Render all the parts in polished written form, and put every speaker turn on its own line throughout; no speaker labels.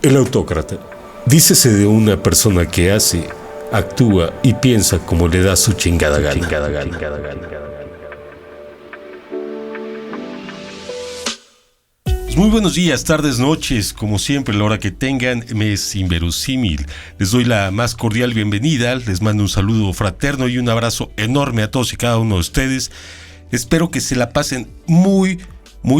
El autócrata. Dícese de una persona que hace, actúa y piensa como le da su chingada gana. Muy buenos días, tardes, noches, como siempre, la hora que tengan me es inverosímil. Les doy la más cordial bienvenida, les mando un saludo fraterno y un abrazo enorme a todos y cada uno de ustedes. Espero que se la pasen muy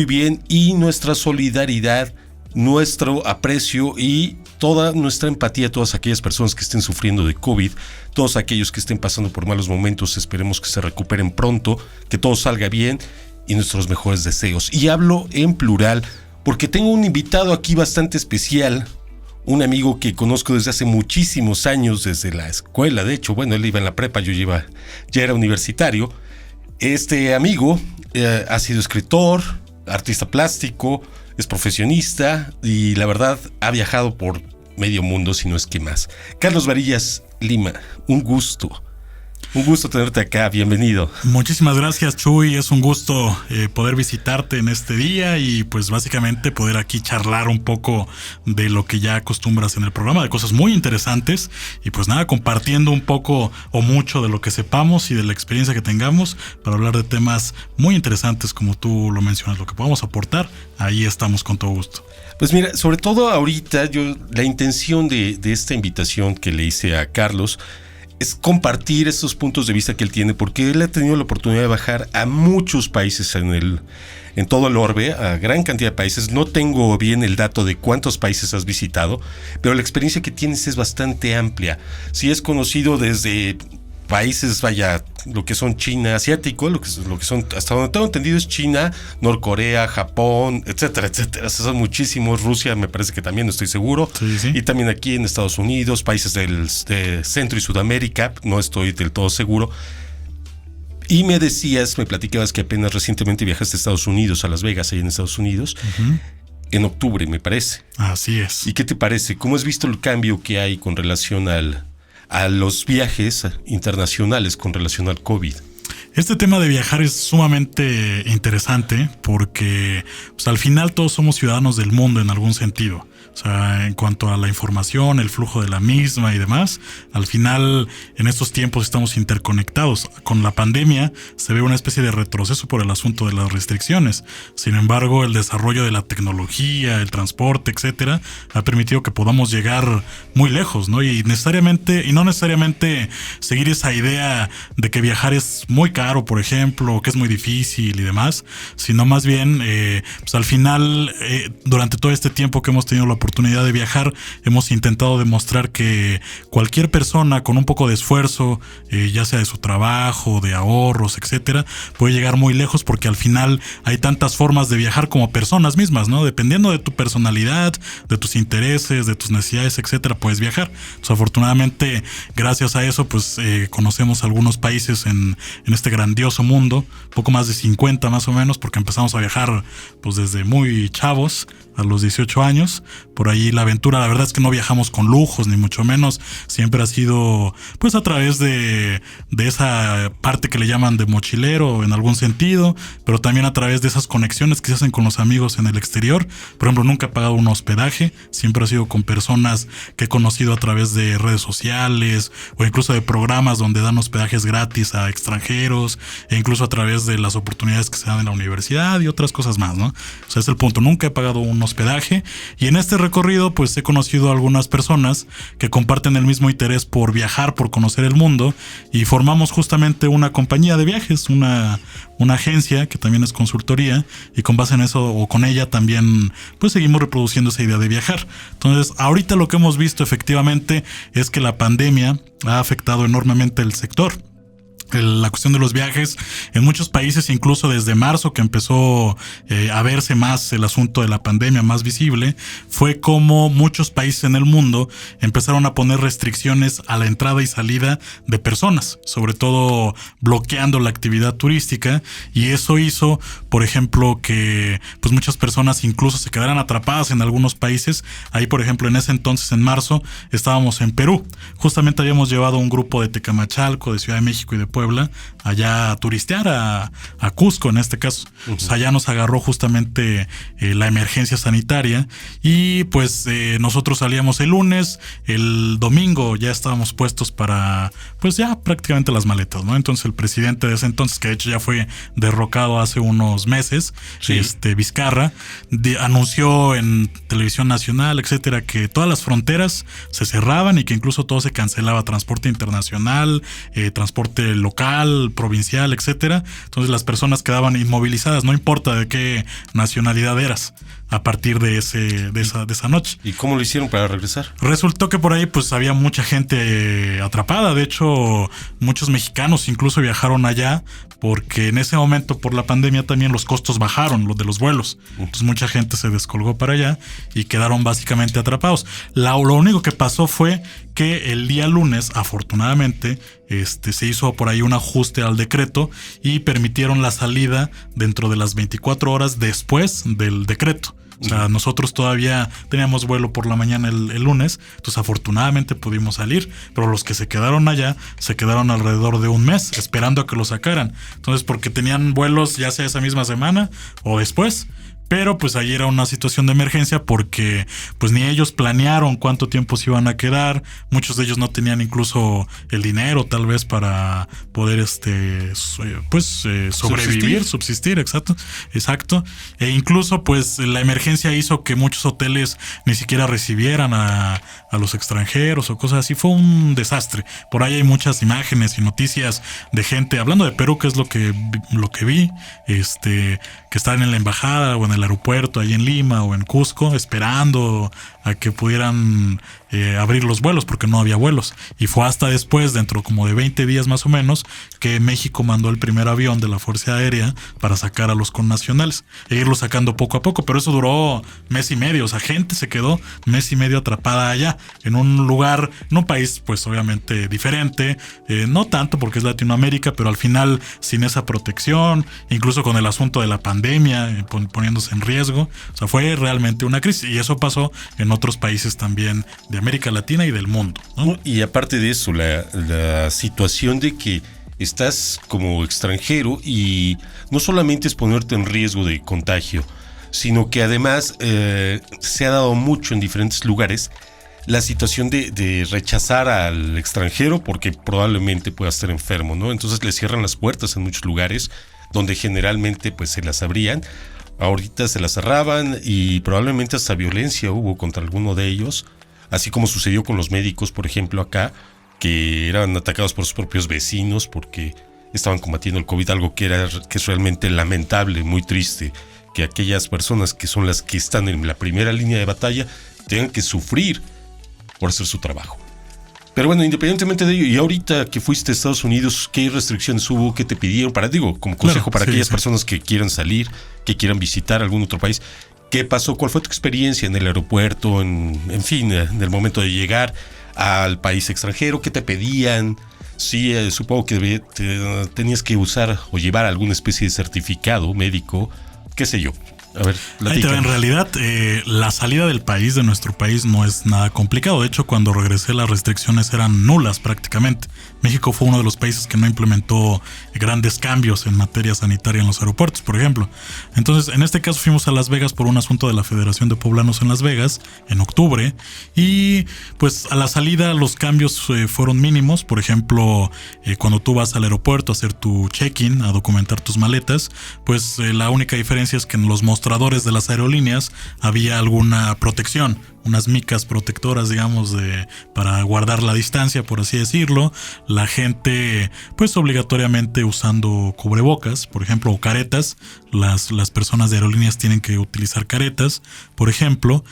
bien y nuestra solidaridad, nuestro aprecio y toda nuestra empatía a todas aquellas personas que estén sufriendo de COVID, todos aquellos que estén pasando por malos momentos, esperemos que se recuperen pronto, que todo salga bien y nuestros mejores deseos. Y hablo en plural porque tengo un invitado aquí bastante especial, un amigo que conozco desde hace muchísimos años, desde la escuela, de hecho, bueno, él iba en la prepa, yo ya era universitario. Este amigo ha sido escritor, artista plástico, es profesionista y la verdad ha viajado por medio mundo, si no es que más. Carlos Varillas Lima, un gusto tenerte acá, bienvenido.
Muchísimas gracias, Chuy, es un gusto poder visitarte en este día y pues básicamente poder aquí charlar un poco de lo que ya acostumbras en el programa, de cosas muy interesantes y pues nada, compartiendo un poco o mucho de lo que sepamos y de la experiencia que tengamos para hablar de temas muy interesantes como tú lo mencionas, lo que podamos aportar, ahí estamos con todo gusto.
Pues mira, sobre todo ahorita la intención de esta invitación que le hice a Carlos es compartir estos puntos de vista que él tiene, porque él ha tenido la oportunidad de viajar a muchos países en todo el orbe, a gran cantidad de países. No tengo bien el dato de cuántos países has visitado, pero la experiencia que tienes es bastante amplia. Sí es conocido desde países, lo que son China, asiático, lo que son, hasta donde tengo entendido es China, Norcorea, Japón, etcétera. Son muchísimos. Rusia me parece que también, no estoy seguro.
Sí.
Y también aquí en Estados Unidos, países de Centro y Sudamérica, no estoy del todo seguro. Y me platicabas que apenas recientemente viajaste a Estados Unidos, a Las Vegas, ahí en Estados Unidos, en octubre, me parece.
Así es.
¿Y qué te parece? ¿Cómo has visto el cambio que hay con relación a los viajes internacionales con relación al COVID?
Este tema de viajar es sumamente interesante porque pues, al final todos somos ciudadanos del mundo en algún sentido. O sea, en cuanto a la información, el flujo de la misma y demás, al final en estos tiempos estamos interconectados. Con la pandemia se ve una especie de retroceso por el asunto de las restricciones. Sin embargo, el desarrollo de la tecnología, el transporte, etcétera, ha permitido que podamos llegar muy lejos, ¿no? Y no necesariamente seguir esa idea de que viajar es muy caro, por ejemplo, o que es muy difícil y demás, sino más bien, pues al final, durante todo este tiempo que hemos tenido la oportunidad de viajar, hemos intentado demostrar que cualquier persona con un poco de esfuerzo, ya sea de su trabajo, de ahorros, etcétera, puede llegar muy lejos porque al final hay tantas formas de viajar como personas mismas, ¿no? Dependiendo de tu personalidad, de tus intereses, de tus necesidades, etcétera, puedes viajar. Entonces, afortunadamente, gracias a eso, pues conocemos algunos países en este grandioso mundo, poco más de 50 más o menos, porque empezamos a viajar pues desde muy chavos, a los 18 años. Por ahí la aventura, la verdad es que no viajamos con lujos, ni mucho menos. Siempre ha sido pues a través de esa parte que le llaman de mochilero en algún sentido, pero también a través de esas conexiones que se hacen con los amigos en el exterior. Por ejemplo, nunca he pagado un hospedaje, siempre ha sido con personas que he conocido a través de redes sociales o incluso de programas donde dan hospedajes gratis a extranjeros, e incluso a través de las oportunidades que se dan en la universidad y otras cosas más, ¿no? O sea, es el punto. Nunca he pagado un hospedaje y en este recorrido pues he conocido a algunas personas que comparten el mismo interés por viajar, por conocer el mundo, y formamos justamente una compañía de viajes, una agencia que también es consultoría, y con base en eso o con ella también pues seguimos reproduciendo esa idea de viajar. Entonces ahorita lo que hemos visto efectivamente es que la pandemia ha afectado enormemente el sector. La cuestión de los viajes en muchos países, incluso desde marzo que empezó a verse más el asunto de la pandemia más visible, fue como muchos países en el mundo empezaron a poner restricciones a la entrada y salida de personas, sobre todo bloqueando la actividad turística, y eso hizo, por ejemplo, que pues muchas personas incluso se quedaran atrapadas en algunos países. Ahí, por ejemplo, en ese entonces, en marzo, estábamos en Perú. Justamente habíamos llevado un grupo de Tecamachalco, de Ciudad de México y de Puebla, allá a turistear a Cusco en este caso. Uh-huh. O sea, allá nos agarró justamente la emergencia sanitaria y pues nosotros salíamos el lunes, el domingo ya estábamos puestos para pues ya prácticamente las maletas, ¿no? Entonces el presidente de ese entonces, que de hecho ya fue derrocado hace unos meses, sí, Vizcarra, anunció en televisión nacional, etcétera, que todas las fronteras se cerraban y que incluso todo se cancelaba, transporte internacional, transporte local, provincial, etcétera. Entonces las personas quedaban inmovilizadas, no importa de qué nacionalidad eras, a partir de esa noche.
¿Y cómo lo hicieron para regresar?
Resultó que por ahí pues había mucha gente atrapada. De hecho, muchos mexicanos incluso viajaron allá porque en ese momento por la pandemia también los costos bajaron, los de los vuelos. Entonces mucha gente se descolgó para allá y quedaron básicamente atrapados. Lo único que pasó fue que el día lunes, afortunadamente, se hizo por ahí un ajuste al decreto y permitieron la salida dentro de las 24 horas después del decreto. O sea, nosotros todavía teníamos vuelo por la mañana el lunes, entonces afortunadamente pudimos salir, pero los que se quedaron allá se quedaron alrededor de un mes esperando a que lo sacaran. Entonces, porque tenían vuelos ya sea esa misma semana o después. Pero pues ahí era una situación de emergencia porque pues ni ellos planearon cuánto tiempo se iban a quedar. Muchos de ellos no tenían incluso el dinero tal vez para poder sobrevivir, subsistir, exacto. E incluso pues la emergencia hizo que muchos hoteles ni siquiera recibieran a los extranjeros o cosas así. Fue un desastre. Por ahí hay muchas imágenes y noticias de gente hablando de Perú, que es lo que vi, que están en la embajada o en el aeropuerto ahí en Lima o en Cusco esperando a que pudieran abrir los vuelos porque no había vuelos. Y fue hasta después, dentro como de 20 días más o menos, que México mandó el primer avión de la Fuerza Aérea para sacar a los connacionales e irlos sacando poco a poco. Pero eso duró mes y medio. O sea, gente se quedó mes y medio atrapada allá en un lugar, en un país pues obviamente diferente, no tanto porque es Latinoamérica, pero al final sin esa protección, incluso con el asunto de la pandemia poniéndose en riesgo. O sea, fue realmente una crisis y eso pasó en otros países también de América Latina y del mundo, ¿no?
Y aparte de eso, la situación de que estás como extranjero y no solamente es ponerte en riesgo de contagio, sino que además se ha dado mucho en diferentes lugares la situación de rechazar al extranjero porque probablemente pueda estar enfermo, ¿no? Entonces le cierran las puertas en muchos lugares donde generalmente pues se las abrían. Ahorita se las cerraban y probablemente hasta violencia hubo contra alguno de ellos, así como sucedió con los médicos, por ejemplo, acá, que eran atacados por sus propios vecinos porque estaban combatiendo el COVID, algo que es realmente lamentable, muy triste, que aquellas personas que son las que están en la primera línea de batalla tengan que sufrir por hacer su trabajo. Pero bueno, independientemente de ello, y ahorita que fuiste a Estados Unidos, ¿qué restricciones hubo? ¿Qué te pidieron? Como consejo para aquellas personas que quieran salir, que quieran visitar algún otro país. ¿Qué pasó? ¿Cuál fue tu experiencia en el aeropuerto? En fin, en el momento de llegar al país extranjero, ¿qué te pedían? Sí, supongo que tenías que usar o llevar alguna especie de certificado médico, qué sé yo. A ver,
en realidad la salida del país, de nuestro país, no es nada complicado. De hecho, cuando regresé las restricciones eran nulas prácticamente. México fue uno de los países que no implementó grandes cambios en materia sanitaria en los aeropuertos, por ejemplo. Entonces, en este caso fuimos a Las Vegas por un asunto de la Federación de Poblanos en Las Vegas, en octubre, y pues a la salida los cambios fueron mínimos. Por ejemplo, cuando tú vas al aeropuerto a hacer tu check-in, a documentar tus maletas, pues la única diferencia es que en los mostradores de las aerolíneas había alguna protección, unas micas protectoras, digamos, para guardar la distancia, por así decirlo. La gente, pues obligatoriamente usando cubrebocas, por ejemplo, o caretas. Las personas de aerolíneas tienen que utilizar caretas, por ejemplo.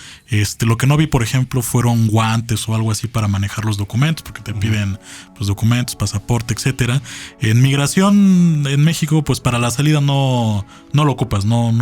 Lo que no vi, por ejemplo, fueron guantes o algo así para manejar los documentos, porque te piden pues documentos, pasaporte, etcétera. En migración en México, pues para la salida no lo ocupas, no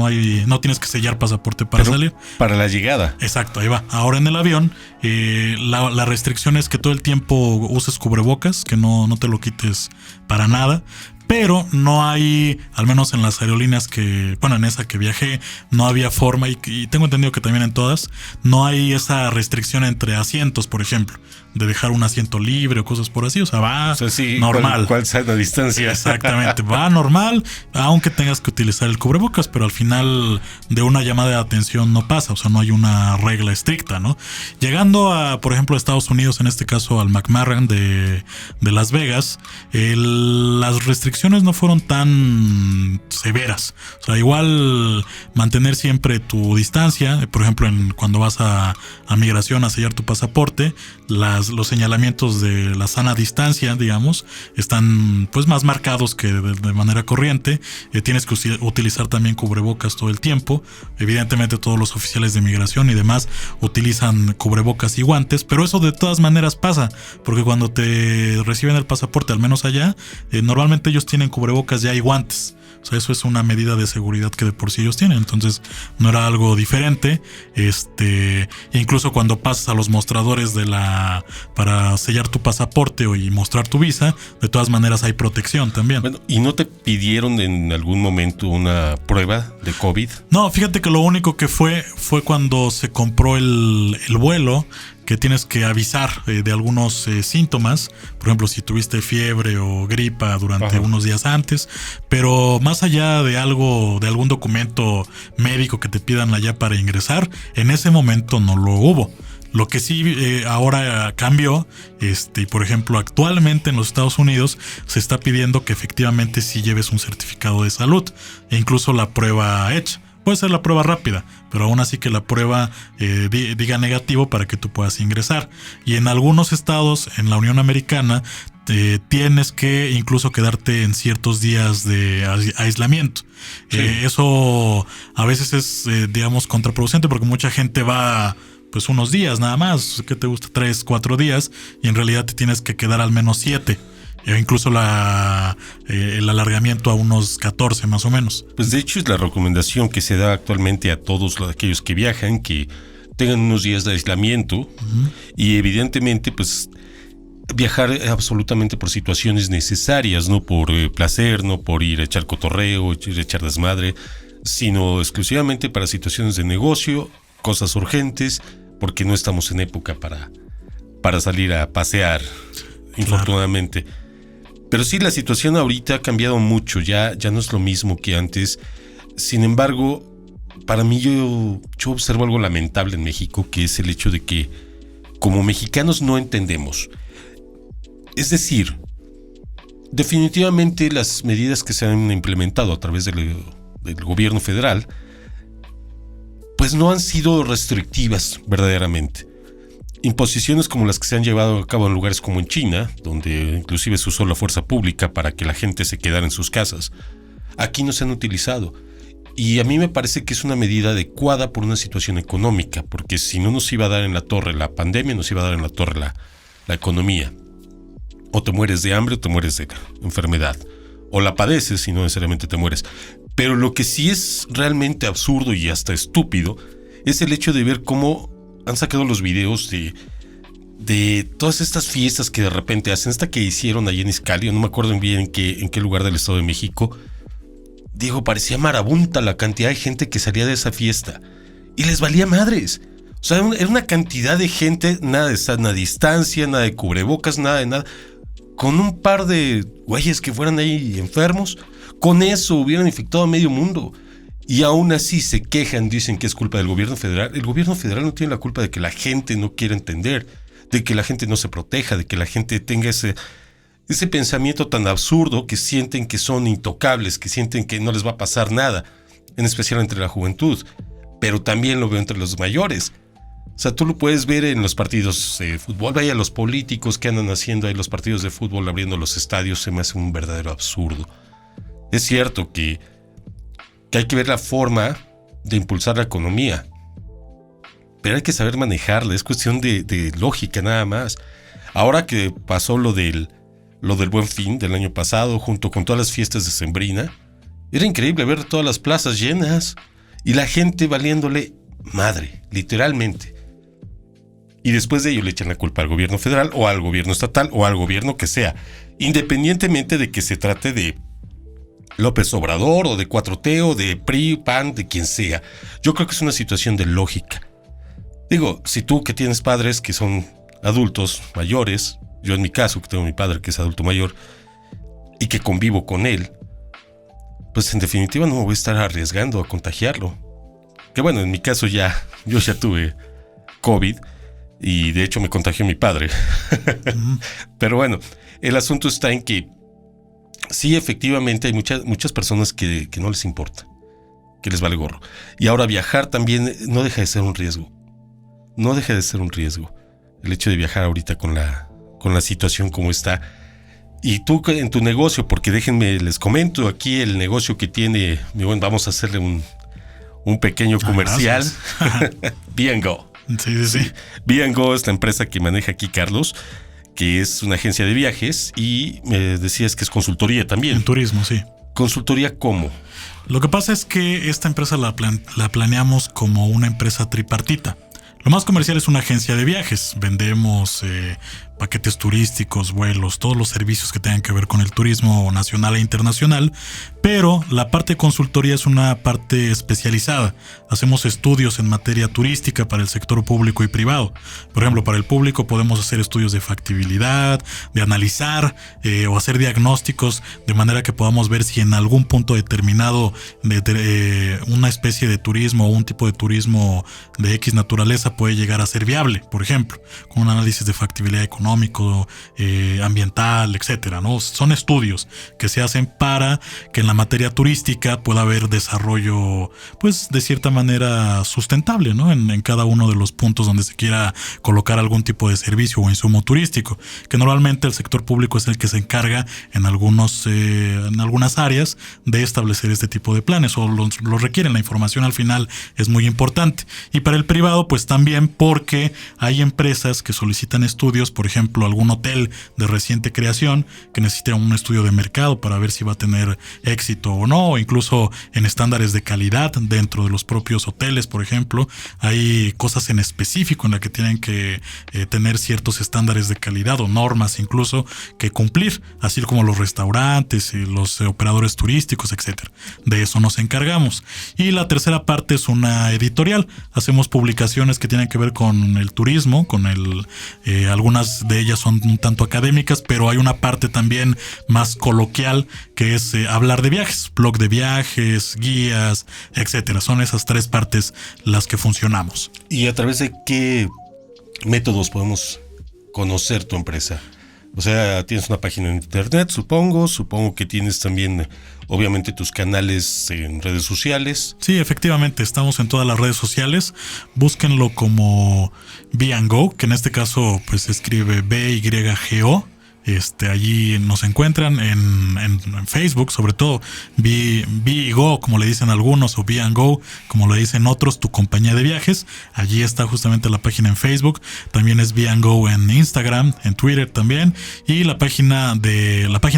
tienes que sellar pasaporte para salir.
Para la llegada.
Exacto, ahí va. Ahora en el avión, la restricción es que todo el tiempo uses cubrebocas, que no te lo quites para nada. Pero no hay, al menos en las aerolíneas en esa que viajé, no había forma, y tengo entendido que también en todas, no hay esa restricción entre asientos, por ejemplo. de dejar un asiento libre o cosas por así. O sea, va
sí,
normal.
¿Cuál sana distancia?
Exactamente, va normal, aunque tengas que utilizar el cubrebocas, pero al final de una llamada de atención no pasa, o sea, no hay una regla estricta, ¿no? Llegando a, por ejemplo, a Estados Unidos, en este caso al McMarran de Las Vegas, las restricciones no fueron tan severas. O sea, igual mantener siempre tu distancia, por ejemplo, cuando vas a migración a sellar tu pasaporte, los señalamientos de la sana distancia, digamos, están pues más marcados que de manera corriente. Tienes que utilizar también cubrebocas todo el tiempo. Evidentemente todos los oficiales de migración y demás utilizan cubrebocas y guantes, pero eso de todas maneras pasa, porque cuando te reciben el pasaporte, al menos allá, normalmente ellos tienen cubrebocas ya y guantes. O sea, eso es una medida de seguridad que de por sí ellos tienen. Entonces, no era algo diferente. Incluso cuando pasas a los mostradores para sellar tu pasaporte y mostrar tu visa, de todas maneras hay protección también.
Bueno, ¿y no te pidieron en algún momento una prueba de COVID?
No, fíjate que lo único que fue cuando se compró el vuelo, que tienes que avisar de algunos síntomas, por ejemplo, si tuviste fiebre o gripa durante unos días antes, pero más allá de algún documento médico que te pidan allá para ingresar, en ese momento no lo hubo. Lo que sí ahora cambió, y por ejemplo, actualmente en los Estados Unidos se está pidiendo que efectivamente sí lleves un certificado de salud e incluso la prueba hecha. Puede ser la prueba rápida, pero aún así que la prueba diga negativo para que tú puedas ingresar. Y en algunos estados en la Unión Americana tienes que incluso quedarte en ciertos días de aislamiento. Sí. Eso a veces es, digamos, contraproducente porque mucha gente va pues unos días nada más. ¿Qué te gusta? 3, 4 días y en realidad te tienes que quedar al menos 7. Incluso el alargamiento a unos 14 más o menos.
Pues de hecho es la recomendación que se da actualmente a todos aquellos que viajan, que tengan unos días de aislamiento. Y evidentemente pues viajar absolutamente por situaciones necesarias, no por placer, no por ir a echar cotorreo, ir a echar desmadre, sino exclusivamente para situaciones de negocio, cosas urgentes, porque no estamos en época para salir a pasear, infortunadamente. Claro. Pero sí, la situación ahorita ha cambiado mucho, ya no es lo mismo que antes. Sin embargo, para mí yo observo algo lamentable en México, que es el hecho de que como mexicanos no entendemos. Es decir, definitivamente las medidas que se han implementado a través del gobierno federal, pues no han sido restrictivas verdaderamente. Imposiciones como las que se han llevado a cabo en lugares como en China, donde inclusive se usó la fuerza pública para que la gente se quedara en sus casas, aquí no se han utilizado. Y a mí me parece que es una medida adecuada por una situación económica, porque si no nos iba a dar en la torre la pandemia, nos iba a dar en la torre la economía. O te mueres de hambre o te mueres de enfermedad. O la padeces y no necesariamente te mueres. Pero lo que sí es realmente absurdo y hasta estúpido es el hecho de ver cómo han sacado los videos de todas estas fiestas que de repente hacen. Esta que hicieron allí en Izcali, no me acuerdo bien en qué lugar del Estado de México. Digo, parecía marabunta la cantidad de gente que salía de esa fiesta. Y les valía madres. O sea, era una cantidad de gente, nada de sana distancia, nada de cubrebocas, nada de nada. Con un par de güeyes que fueran ahí enfermos, con eso hubieran infectado a medio mundo. Y aún así se quejan, dicen que es culpa del gobierno federal. El gobierno federal no tiene la culpa de que la gente no quiera entender, de que la gente no se proteja, de que la gente tenga ese pensamiento tan absurdo que sienten que son intocables, que sienten que no les va a pasar nada, en especial entre la juventud. Pero también lo veo entre los mayores. O sea, tú lo puedes ver en los partidos de fútbol. Vaya, los políticos que andan haciendo ahí los partidos de fútbol, abriendo los estadios, se me hace un verdadero absurdo. Es cierto que hay que ver la forma de impulsar la economía, pero hay que saber manejarla. Es cuestión de lógica nada más. Ahora que pasó lo del Buen Fin del año pasado, junto con todas las fiestas de Sembrina, era increíble ver todas las plazas llenas y la gente valiéndole madre, literalmente. Y después de ello le echan la culpa al gobierno federal o al gobierno estatal o al gobierno que sea, independientemente de que se trate de López Obrador o de 4T o de PRI, PAN, de quien sea. Yo creo que es una situación de lógica. Digo, si tú que tienes padres que son adultos mayores, yo en mi caso, que tengo a mi padre que es adulto mayor, y que convivo con él, pues en definitiva no me voy a estar arriesgando a contagiarlo. Que bueno, en mi caso yo ya tuve COVID, y de hecho me contagió mi padre. Pero bueno, el asunto está en que sí, efectivamente hay muchas personas que no les importa, que les vale gorro. Y ahora viajar también no deja de ser un riesgo. No deja de ser un riesgo. El hecho de viajar ahorita con la situación como está. Y tú en tu negocio, porque déjenme, les comento aquí el negocio que tiene, bueno, vamos a hacerle un pequeño comercial. B&Go.
Sí.
B&Go es la empresa que maneja aquí Carlos, que es una agencia de viajes, y me decías que es consultoría también.
En turismo, sí.
¿Consultoría cómo?
Lo que pasa es que esta empresa la planeamos como una empresa tripartita. Lo más comercial es una agencia de viajes. Vendemos paquetes turísticos, vuelos, todos los servicios que tengan que ver con el turismo nacional e internacional, pero la parte de consultoría es una parte especializada. Hacemos estudios en materia turística para el sector público y privado. Por ejemplo, para el público podemos hacer estudios de factibilidad, de analizar o hacer diagnósticos, de manera que podamos ver si en algún punto determinado de una especie de turismo o un tipo de turismo de X naturaleza puede llegar a ser viable, por ejemplo, con un análisis de factibilidad económico, ambiental, etcétera, ¿no? Son estudios que se hacen para que en la materia turística pueda haber desarrollo, pues, de cierta manera sustentable, ¿no? En cada uno de los puntos donde se quiera colocar algún tipo de servicio o insumo turístico, que normalmente el sector público es el que se encarga en algunas áreas de establecer este tipo de planes, o lo requieren. La información al final es muy importante. Y para el privado, pues también, porque hay empresas que solicitan estudios, por ejemplo, algún hotel de reciente creación que necesita un estudio de mercado para ver si va a tener éxito o no, o incluso en estándares de calidad dentro de los propios hoteles, por ejemplo, hay cosas en específico en las que tienen que tener ciertos estándares de calidad o normas incluso que cumplir, así como los restaurantes y los operadores turísticos, etcétera. De eso nos encargamos. Y la tercera parte es una editorial. Hacemos publicaciones que tienen que ver con el turismo, algunas de ellas son un tanto académicas, pero hay una parte también más coloquial que es hablar de viajes, blog de viajes, guías, etcétera. Son esas tres partes las que funcionamos.
¿Y a través de qué métodos podemos conocer tu empresa? O sea, tienes una página en internet, supongo que tienes también, obviamente, tus canales en redes sociales.
Sí, efectivamente, estamos en todas las redes sociales. Búsquenlo como B&Go, que en este caso pues se escribe BYGO. Allí nos encuentran en Facebook, sobre todo B&Go, como le dicen algunos, o B&Go, como le dicen otros, tu compañía de viajes. Allí está justamente la página en Facebook. También es B&Go en Instagram, en Twitter también. Y la página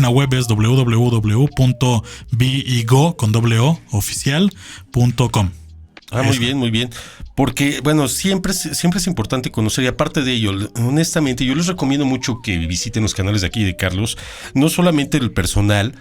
web es www.bego.oficial.com.
Muy bien, muy bien. Porque, bueno, siempre es importante conocer, y aparte de ello, honestamente, yo les recomiendo mucho que visiten los canales de aquí de Carlos, no solamente el personal,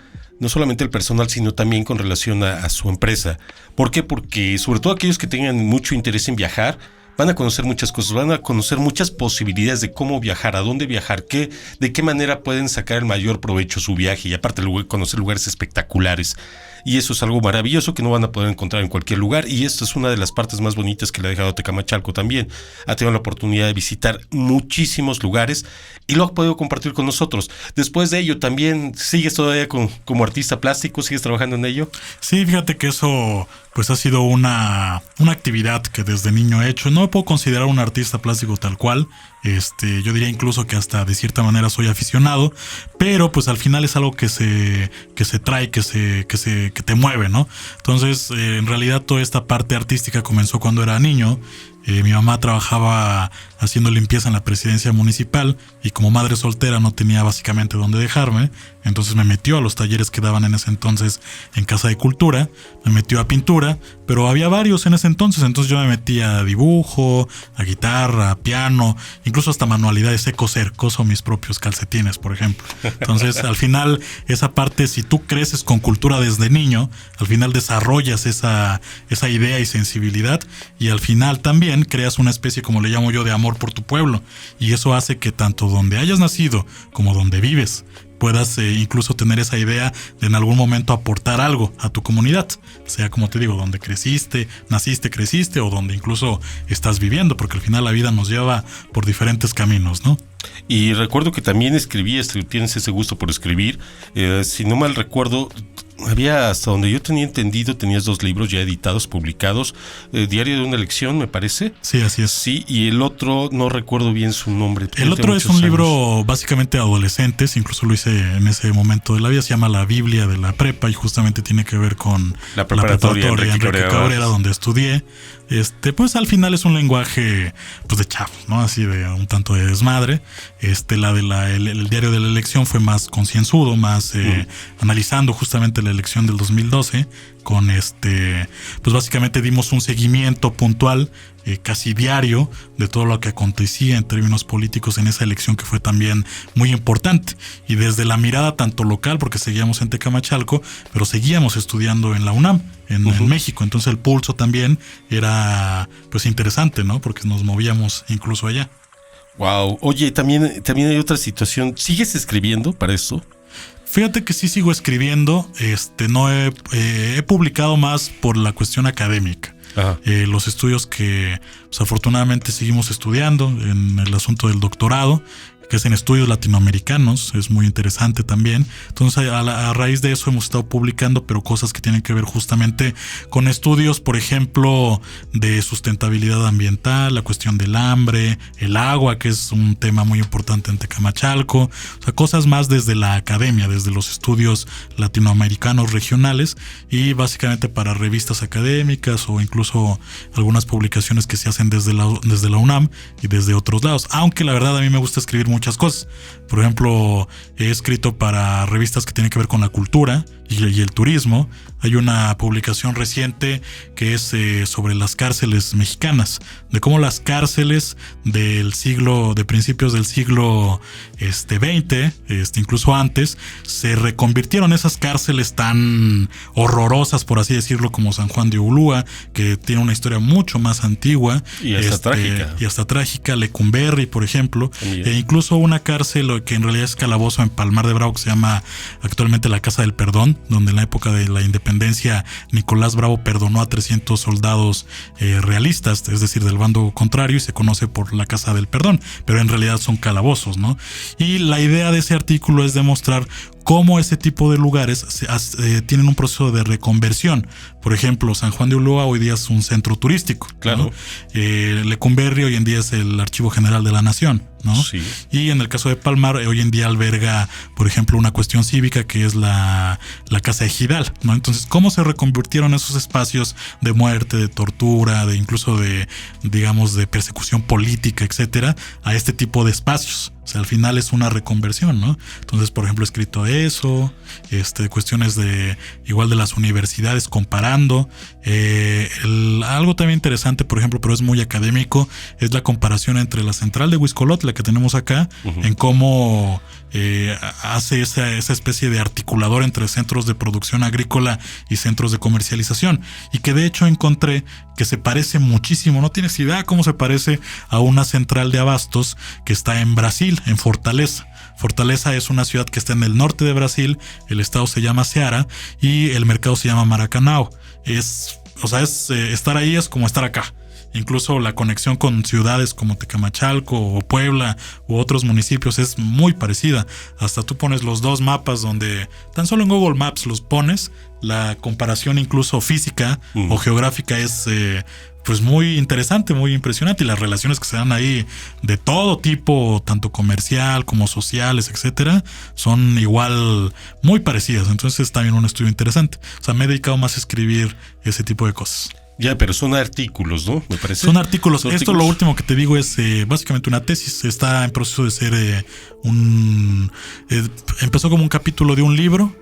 sino también con relación a su empresa. ¿Por qué? Porque sobre todo aquellos que tengan mucho interés en viajar, van a conocer muchas cosas, van a conocer muchas posibilidades de cómo viajar, a dónde viajar, de qué manera pueden sacar el mayor provecho a su viaje, y aparte conocer lugares espectaculares. Y eso es algo maravilloso que no van a poder encontrar en cualquier lugar, y esto es una de las partes más bonitas que le ha dejado Tecamachalco también. Ha tenido la oportunidad de visitar muchísimos lugares y lo ha podido compartir con nosotros. Después de ello, ¿también sigues todavía como artista plástico? ¿Sigues trabajando en ello?
Sí, fíjate que eso pues ha sido una actividad que desde niño he hecho. No me puedo considerar un artista plástico tal cual. Yo diría incluso que hasta de cierta manera soy aficionado, pero pues al final es algo que se trae, que te mueve, ¿no? Entonces, en realidad toda esta parte artística comenzó cuando era niño. Mi mamá trabajaba haciendo limpieza en la presidencia municipal y como madre soltera no tenía básicamente dónde dejarme, entonces me metió a los talleres que daban en ese entonces en Casa de Cultura, me metió a pintura, pero había varios en ese entonces yo me metía a dibujo, a guitarra, a piano, incluso hasta manualidades, sé coso mis propios calcetines, por ejemplo. Entonces, al final, esa parte, si tú creces con cultura desde niño, al final desarrollas esa idea y sensibilidad, y al final también creas una especie, como le llamo yo, de amor amor por tu pueblo. Y eso hace que tanto donde hayas nacido como donde vives, puedas incluso tener esa idea de en algún momento aportar algo a tu comunidad, sea como te digo, donde naciste, creciste, o donde incluso estás viviendo, porque al final la vida nos lleva por diferentes caminos, ¿no?
Y recuerdo que también escribías, tienes ese gusto por escribir. Si no mal recuerdo, había, hasta donde yo tenía entendido, tenías 2 libros ya editados, publicados. Diario de una elección, me parece.
Sí, así es.
Sí, y el otro, no recuerdo bien su nombre.
El otro es un libro básicamente de adolescentes, incluso lo hice en ese momento de la vida, se llama La Biblia de la Prepa y justamente tiene que ver con
la preparatoria
Enrique Cabrera, donde estudié. Pues al final es un lenguaje pues de chavos, ¿no? Así de un tanto de desmadre. El diario de la elección fue más concienzudo, más analizando justamente la elección del 2012 con pues básicamente dimos un seguimiento puntual casi diario de todo lo que acontecía en términos políticos en esa elección que fue también muy importante, y desde la mirada tanto local, porque seguíamos en Tecamachalco, pero seguíamos estudiando en la UNAM en México, entonces el pulso también era pues interesante, ¿no? Porque nos movíamos incluso allá.
Wow. Oye, también hay otra situación. ¿Sigues escribiendo para esto?
Fíjate que sí sigo escribiendo. No he publicado más por la cuestión académica. Los estudios que pues, afortunadamente seguimos estudiando en el asunto del doctorado, que es en estudios latinoamericanos, es muy interesante también. Entonces a raíz de eso hemos estado publicando, pero cosas que tienen que ver justamente con estudios, por ejemplo, de sustentabilidad ambiental, la cuestión del hambre, el agua, que es un tema muy importante en Tecamachalco, o sea, cosas más desde la academia, desde los estudios latinoamericanos regionales, y básicamente para revistas académicas o incluso algunas publicaciones que se hacen desde la UNAM y desde otros lados, aunque la verdad a mí me gusta escribir muchas cosas. Por ejemplo, he escrito para revistas que tienen que ver con la cultura y el turismo. Hay una publicación reciente que es sobre las cárceles mexicanas, de cómo las cárceles de principios del siglo XX, incluso antes, se reconvirtieron esas cárceles tan horrorosas, por así decirlo, como San Juan de Ulúa, que tiene una historia mucho más antigua
y hasta trágica.
Lecumberri, por ejemplo, e incluso una cárcel que en realidad es calabozo en Palmar de Bravo, que se llama actualmente la Casa del Perdón, donde en la época de la independencia Nicolás Bravo perdonó a 300 soldados realistas, es decir, del bando contrario, y se conoce por la Casa del Perdón, pero en realidad son calabozos, ¿no? Y la idea de ese artículo es demostrar cómo ese tipo de lugares tienen un proceso de reconversión. Por ejemplo, San Juan de Ulúa hoy día es un centro turístico.
Claro.
¿No? Lecumberri hoy en día es el Archivo General de la Nación, ¿no?
Sí.
Y en el caso de Palmar, hoy en día alberga, por ejemplo, una cuestión cívica que es la Casa Ejidal, ¿no? Entonces, ¿cómo se reconvirtieron esos espacios de muerte, de tortura, incluso de persecución política, etcétera, a este tipo de espacios? O sea, al final es una reconversión, ¿no? Entonces, por ejemplo, he escrito eso, cuestiones de las universidades comparando. Algo también interesante, por ejemplo, pero es muy académico, es la comparación entre la central de Huixcolotl, la que tenemos acá, en cómo hace esa especie de articulador entre centros de producción agrícola y centros de comercialización, y que de hecho encontré que se parece muchísimo, no tienes idea cómo se parece a una central de abastos que está en Brasil, en Fortaleza. Fortaleza es una ciudad que está en el norte de Brasil, el estado se llama Ceará y el mercado se llama Maracanã. Estar ahí es como estar acá. Incluso la conexión con ciudades como Tecamachalco o Puebla u otros municipios es muy parecida. Hasta tú pones los dos mapas donde tan solo en Google Maps los pones, la comparación incluso física o geográfica es pues muy interesante, muy impresionante, y las relaciones que se dan ahí de todo tipo, tanto comercial como sociales, etcétera, son igual muy parecidas. Entonces es también un estudio interesante. O sea, me he dedicado más a escribir ese tipo de cosas.
Ya, pero son artículos, ¿no? Me parece.
Son artículos. Esto lo último que te digo es básicamente una tesis. Está en proceso de ser empezó como un capítulo de un libro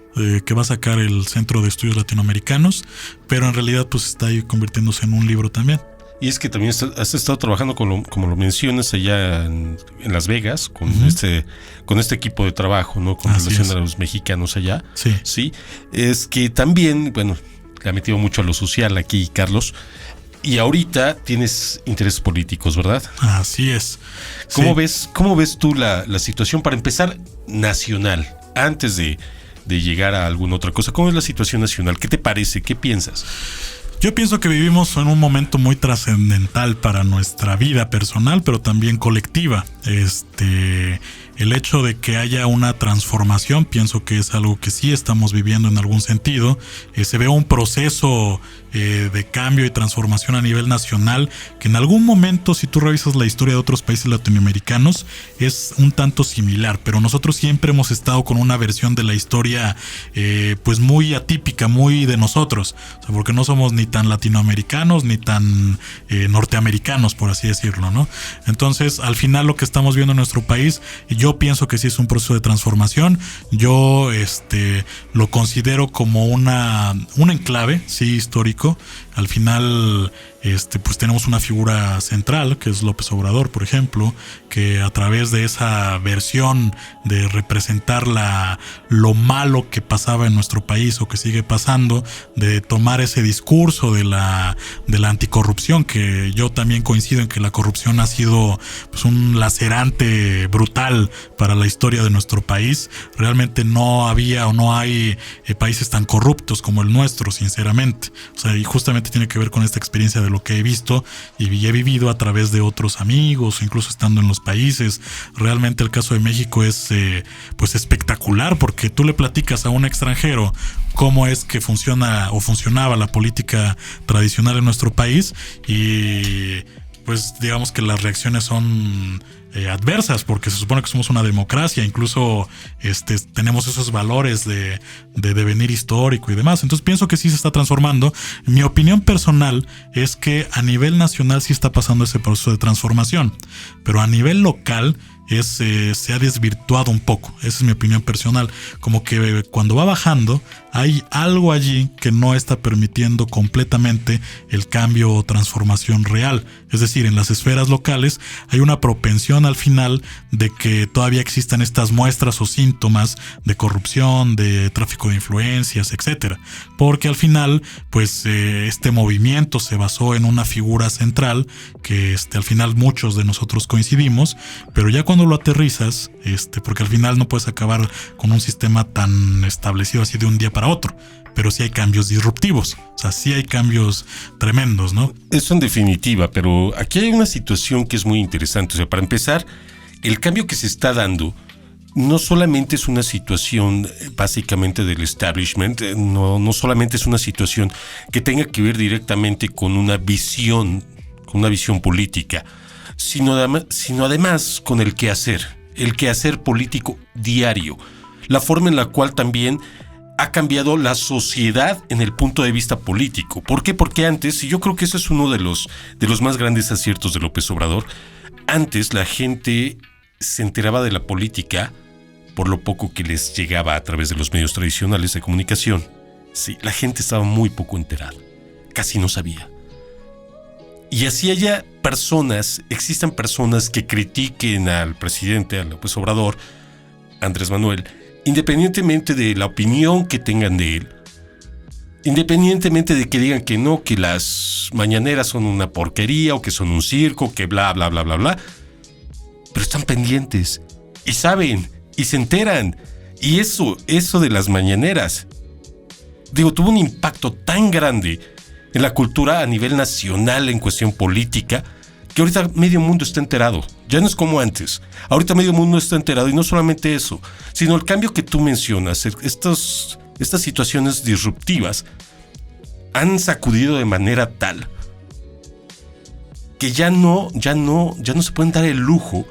que va a sacar el Centro de Estudios Latinoamericanos, pero en realidad pues está ahí convirtiéndose en un libro también.
Y es que también has estado trabajando, como lo mencionas, allá en Las Vegas, con este equipo de trabajo, ¿no? Con relación a los mexicanos allá.
Sí.
Sí. Es que también, bueno, le ha metido mucho a lo social aquí, Carlos. Y ahorita tienes intereses políticos, ¿verdad?
Así es.
¿Cómo ves tú la situación, para empezar, nacional, antes de llegar a alguna otra cosa? ¿Cómo es la situación nacional? ¿Qué te parece? ¿Qué piensas?
Yo pienso que vivimos en un momento muy trascendental para nuestra vida personal, pero también colectiva. El hecho de que haya una transformación, pienso que es algo que sí estamos viviendo en algún sentido. Se ve un proceso de cambio y transformación a nivel nacional, que en algún momento, si tú revisas la historia de otros países latinoamericanos, es un tanto similar, pero nosotros siempre hemos estado con una versión de la historia pues muy atípica, muy de nosotros, o sea, porque no somos ni tan latinoamericanos ni tan norteamericanos, por así decirlo, ¿no? Entonces, al final lo que estamos viendo en nuestro país, yo pienso que sí es un proceso de transformación. Yo lo considero como un enclave, sí, histórico. Al final, pues tenemos una figura central, que es López Obrador, por ejemplo, que a través de esa versión de representar lo malo que pasaba en nuestro país o que sigue pasando, de tomar ese discurso de la anticorrupción, que yo también coincido en que la corrupción ha sido pues un lacerante brutal para la historia de nuestro país. Realmente no había o no hay países tan corruptos como el nuestro, sinceramente. O sea, y justamente tiene que ver con esta experiencia de lo que he visto y he vivido a través de otros amigos, incluso estando en los países. Realmente el caso de México es pues espectacular, porque tú le platicas a un extranjero cómo es que funciona o funcionaba la política tradicional en nuestro país y pues digamos que las reacciones son adversas, porque se supone que somos una democracia, incluso tenemos esos valores de devenir histórico y demás. Entonces pienso que sí se está transformando. Mi opinión personal es que a nivel nacional sí está pasando ese proceso de transformación, pero a nivel local se ha desvirtuado un poco. Esa es mi opinión personal. Como que cuando va bajando hay algo allí que no está permitiendo completamente el cambio o transformación real. Es decir, en las esferas locales hay una propensión al final de que todavía existan estas muestras o síntomas de corrupción, de tráfico de influencias, etcétera. Porque al final, pues este movimiento se basó en una figura central que al final muchos de nosotros coincidimos, pero ya cuando lo aterrizas, porque al final no puedes acabar con un sistema tan establecido así de un día para otro, pero sí hay cambios disruptivos, o sea, sí hay cambios tremendos, ¿no?
Eso en definitiva, pero aquí hay una situación que es muy interesante. O sea, para empezar, el cambio que se está dando no solamente es una situación básicamente del establishment, no solamente es una situación que tenga que ver directamente con una visión política, sino además con el quehacer político diario, la forma en la cual también ha cambiado la sociedad en el punto de vista político. ¿Por qué? Porque antes, y yo creo que ese es uno de los más grandes aciertos de López Obrador, antes la gente se enteraba de la política por lo poco que les llegaba a través de los medios tradicionales de comunicación. Sí, la gente estaba muy poco enterada, casi no sabía. Y así existan personas que critiquen al presidente, a López Obrador, Andrés Manuel, independientemente de la opinión que tengan de él, independientemente de que digan que no, que las mañaneras son una porquería o que son un circo, que bla, bla, bla, bla, bla, pero están pendientes y saben y se enteran. Y eso de las mañaneras, tuvo un impacto tan grande en la cultura a nivel nacional en cuestión política, que ahorita medio mundo está enterado. Ya no es como antes. Ahorita medio mundo está enterado, y no solamente eso, sino el cambio que tú mencionas. Estas situaciones disruptivas han sacudido de manera tal que ya no se pueden dar el lujo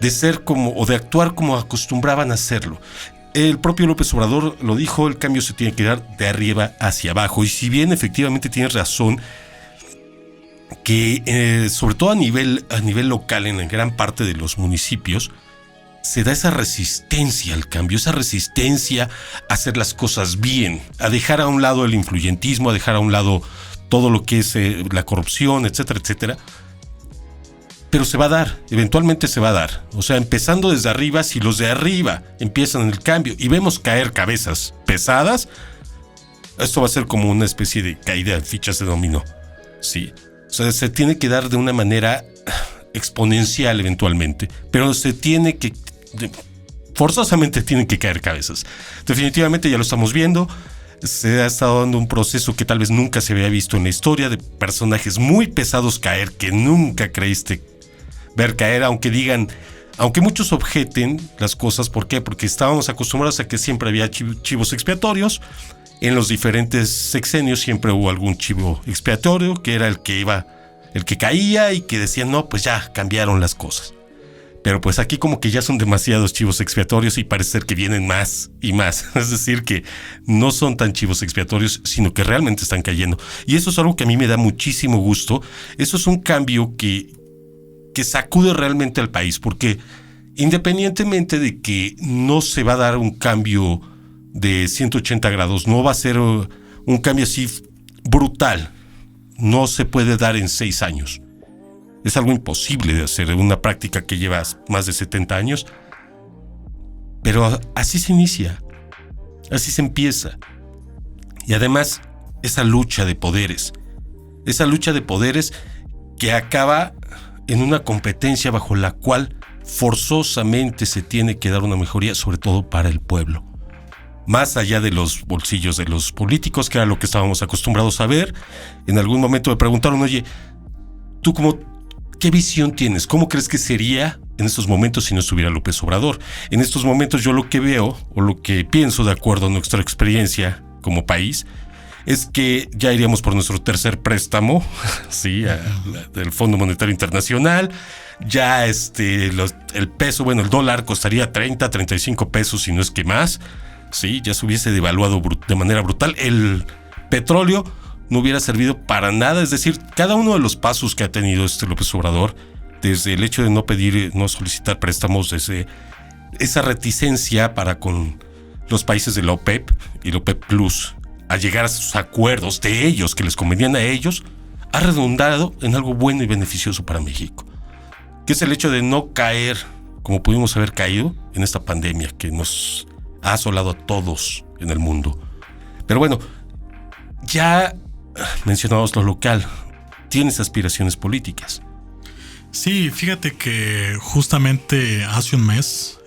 de ser como, o de actuar como acostumbraban a hacerlo. El propio López Obrador lo dijo, el cambio se tiene que dar de arriba hacia abajo. Y si bien efectivamente tienes razón, que sobre todo a nivel local, en la gran parte de los municipios, se da esa resistencia al cambio, esa resistencia a hacer las cosas bien, a dejar a un lado el influyentismo, a dejar a un lado todo lo que es la corrupción, etcétera, etcétera. Pero se va a dar, eventualmente se va a dar. O sea, empezando desde arriba, si los de arriba empiezan el cambio y vemos caer cabezas pesadas, esto va a ser como una especie de caída de fichas de dominó. Sí. O sea, se tiene que dar de una manera exponencial eventualmente, pero forzosamente tienen que caer cabezas. Definitivamente ya lo estamos viendo. Se ha estado dando un proceso que tal vez nunca se había visto en la historia, de personajes muy pesados caer que nunca creíste ver caer, aunque muchos objeten las cosas. ¿Por qué? Porque estábamos acostumbrados a que siempre había chivos expiatorios. En los diferentes sexenios siempre hubo algún chivo expiatorio que era el que caía y que decían, no, pues ya cambiaron las cosas. Pero pues aquí como que ya son demasiados chivos expiatorios y parece ser que vienen más y más. Es decir, que no son tan chivos expiatorios, sino que realmente están cayendo. Y eso es algo que a mí me da muchísimo gusto. Eso es un cambio que sacude realmente al país, porque independientemente de que no se va a dar un cambio de 180 grados, no va a ser un cambio así brutal. No se puede dar en 6 años. Es algo imposible de hacer, una práctica que lleva más de 70 años. Pero así se inicia, así se empieza. Y además, esa lucha de poderes que acaba en una competencia bajo la cual forzosamente se tiene que dar una mejoría, sobre todo para el pueblo. Más allá de los bolsillos de los políticos, que era lo que estábamos acostumbrados a ver. En algún momento me preguntaron, oye, ¿tú qué visión tienes? ¿Cómo crees que sería en estos momentos si no estuviera López Obrador? En estos momentos yo lo que veo, o lo que pienso de acuerdo a nuestra experiencia como país, es que ya iríamos por nuestro tercer préstamo, sí, del Fondo Monetario Internacional. Ya el peso, el dólar costaría 30, 35 pesos, si no es que más. Sí, ya se hubiese devaluado de manera brutal. El petróleo no hubiera servido para nada. Es decir, cada uno de los pasos que ha tenido López Obrador, desde el hecho de no solicitar préstamos, desde esa reticencia para con los países de la OPEP y la OPEP Plus, a llegar a sus acuerdos de ellos que les convenían a ellos, ha redundado en algo bueno y beneficioso para México, que es el hecho de no caer como pudimos haber caído en esta pandemia que nos ha asolado a todos en el mundo. Pero bueno, ya mencionamos lo local, tienes aspiraciones políticas.
Sí, fíjate que justamente hace un mes,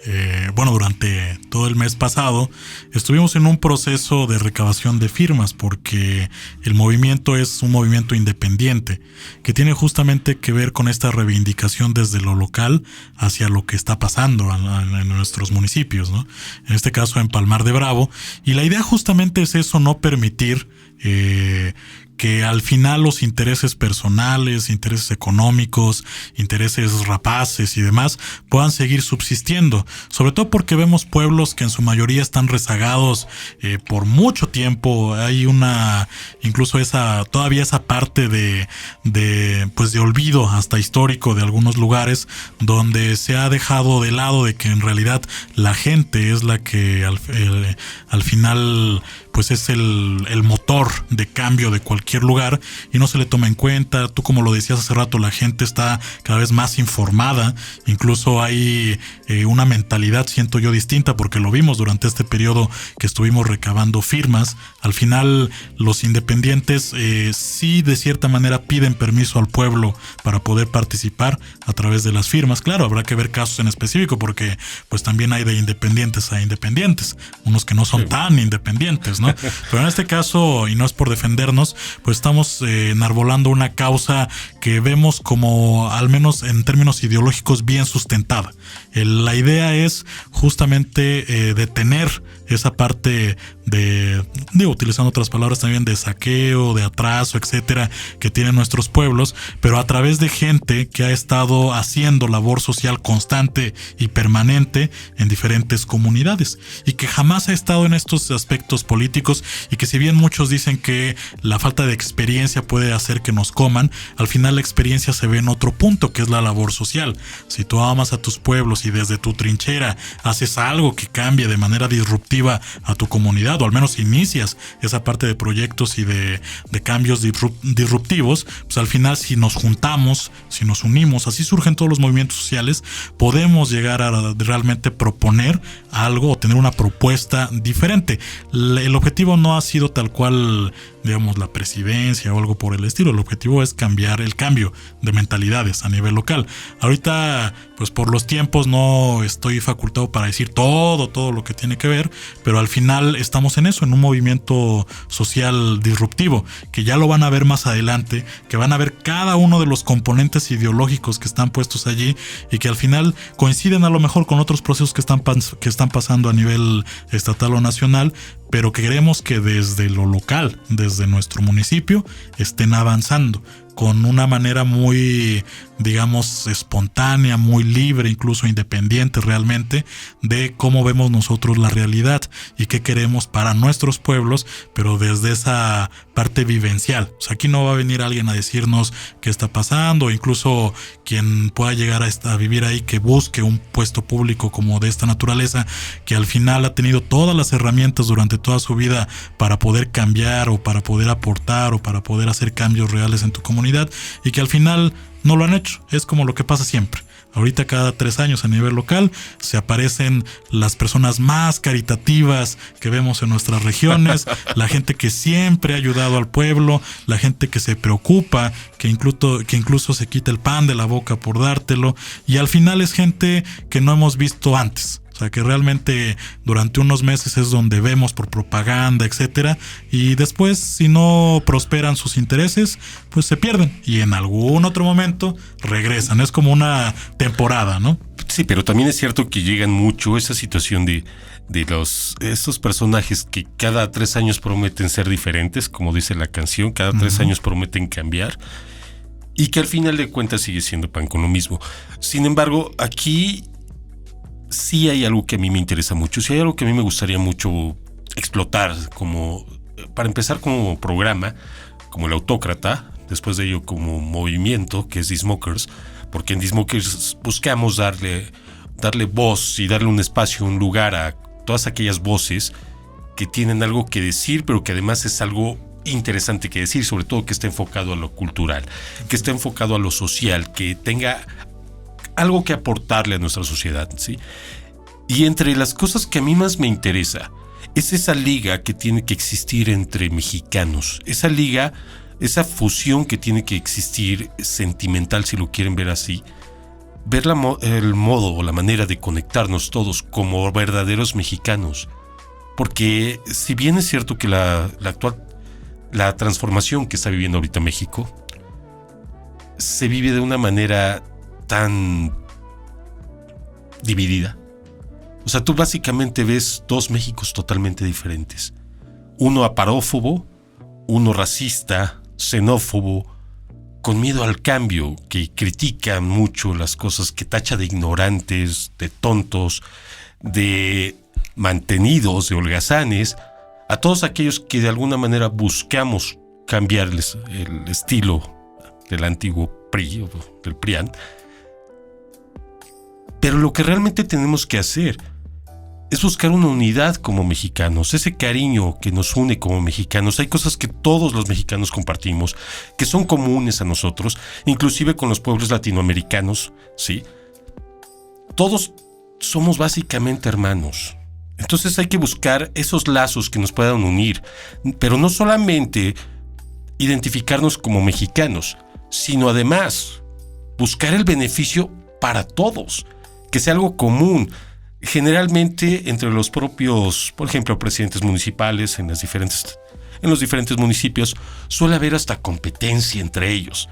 durante todo el mes pasado, estuvimos en un proceso de recabación de firmas porque el movimiento es un movimiento independiente que tiene justamente que ver con esta reivindicación desde lo local hacia lo que está pasando en nuestros municipios, ¿no? En este caso en Palmar de Bravo. Y la idea justamente es eso, no permitir que al final los intereses personales, intereses económicos, intereses rapaces y demás puedan seguir subsistiendo. Sobre todo porque vemos pueblos que en su mayoría están rezagados por mucho tiempo. Hay incluso todavía esa parte de olvido hasta histórico de algunos lugares donde se ha dejado de lado de que en realidad la gente es la que al final pues es el motor de cambio de cualquier lugar y no se le toma en cuenta. Tú, como lo decías hace rato, la gente está cada vez más informada, incluso hay una mentalidad, siento yo, distinta, porque lo vimos durante este periodo que estuvimos recabando firmas. Al final los independientes sí de cierta manera piden permiso al pueblo para poder participar a través de las firmas. Claro, habrá que ver casos en específico porque pues también hay de independientes a independientes, unos que no son tan independientes, ¿no? Pero en este caso, y no es por defendernos, pues estamos enarbolando una causa que vemos como, al menos en términos ideológicos, bien sustentada. La idea es justamente detener esa parte utilizando otras palabras también, de saqueo, de atraso, etcétera, que tienen nuestros pueblos, pero a través de gente que ha estado haciendo labor social constante y permanente en diferentes comunidades y que jamás ha estado en estos aspectos políticos, y que si bien muchos dicen que la falta de experiencia puede hacer que nos coman, al final la experiencia se ve en otro punto, que es la labor social. Si tú amas a tus pueblos y desde tu trinchera haces algo que cambie de manera disruptiva a tu comunidad, o al menos inicias esa parte de proyectos y de cambios disruptivos, pues al final, si nos juntamos, si nos unimos, así surgen todos los movimientos sociales, podemos llegar a realmente proponer algo o tener una propuesta diferente. El objetivo no ha sido tal cual digamos, la presidencia o algo por el estilo. El objetivo es cambiar el cambio de mentalidades a nivel local. Ahorita, pues por los tiempos no estoy facultado para decir todo lo que tiene que ver, pero al final estamos en eso, en un movimiento social disruptivo, que ya lo van a ver más adelante, que van a ver cada uno de los componentes ideológicos que están puestos allí y que al final coinciden a lo mejor con otros procesos que están pasando a nivel estatal o nacional, pero queremos que desde lo local, desde nuestro municipio, estén avanzando con una manera muy, digamos, espontánea, muy libre, incluso independiente realmente, de cómo vemos nosotros la realidad y qué queremos para nuestros pueblos, pero desde esa parte vivencial. O sea, aquí no va a venir alguien a decirnos qué está pasando, incluso quien pueda llegar a vivir ahí, que busque un puesto público como de esta naturaleza, que al final ha tenido todas las herramientas durante toda su vida para poder cambiar o para poder aportar o para poder hacer cambios reales en tu comunidad, y que al final no lo han hecho. Es como lo que pasa siempre. Ahorita cada 3 años a nivel local se aparecen las personas más caritativas que vemos en nuestras regiones, la gente que siempre ha ayudado al pueblo, la gente que se preocupa, que incluso se quita el pan de la boca por dártelo, y al final es gente que no hemos visto antes. O sea, que realmente durante unos meses es donde vemos por propaganda, etcétera, y después, si no prosperan sus intereses, pues se pierden y en algún otro momento regresan. Es como una temporada, ¿no?
Sí, pero también es cierto que llegan mucho esa situación de estos personajes que cada 3 años prometen ser diferentes, como dice la canción, cada 3 años prometen cambiar, y que al final de cuentas sigue siendo pan con lo mismo. Sin embargo, aquí sí hay algo que a mí me interesa mucho, sí hay algo que a mí me gustaría mucho explotar, como para empezar como programa, como el Autócrata, después de ello como movimiento, que es The Smokers, porque en The Smokers buscamos darle voz y darle un espacio, un lugar a todas aquellas voces que tienen algo que decir, pero que además es algo interesante que decir, sobre todo que esté enfocado a lo cultural, que esté enfocado a lo social, que tenga algo que aportarle a nuestra sociedad, ¿sí? Y entre las cosas que a mí más me interesa es esa liga que tiene que existir entre mexicanos, esa liga, esa fusión que tiene que existir sentimental, si lo quieren ver así, ver el modo o la manera de conectarnos todos como verdaderos mexicanos, porque si bien es cierto que la transformación que está viviendo ahorita México se vive de una manera tan dividida. O sea, tú básicamente ves 2 Méxicos totalmente diferentes. Uno aparófobo, uno racista, xenófobo, con miedo al cambio, que critica mucho las cosas, que tacha de ignorantes, de tontos, de mantenidos, de holgazanes, a todos aquellos que de alguna manera buscamos cambiarles el estilo del antiguo PRI, del PRIAN. Pero lo que realmente tenemos que hacer es buscar una unidad como mexicanos, ese cariño que nos une como mexicanos. Hay cosas que todos los mexicanos compartimos, que son comunes a nosotros, inclusive con los pueblos latinoamericanos, ¿sí? Todos somos básicamente hermanos. Entonces hay que buscar esos lazos que nos puedan unir, pero no solamente identificarnos como mexicanos, sino además buscar el beneficio para todos, que sea algo común. Generalmente entre los propios, por ejemplo, presidentes municipales en los diferentes municipios suele haber hasta competencia entre ellos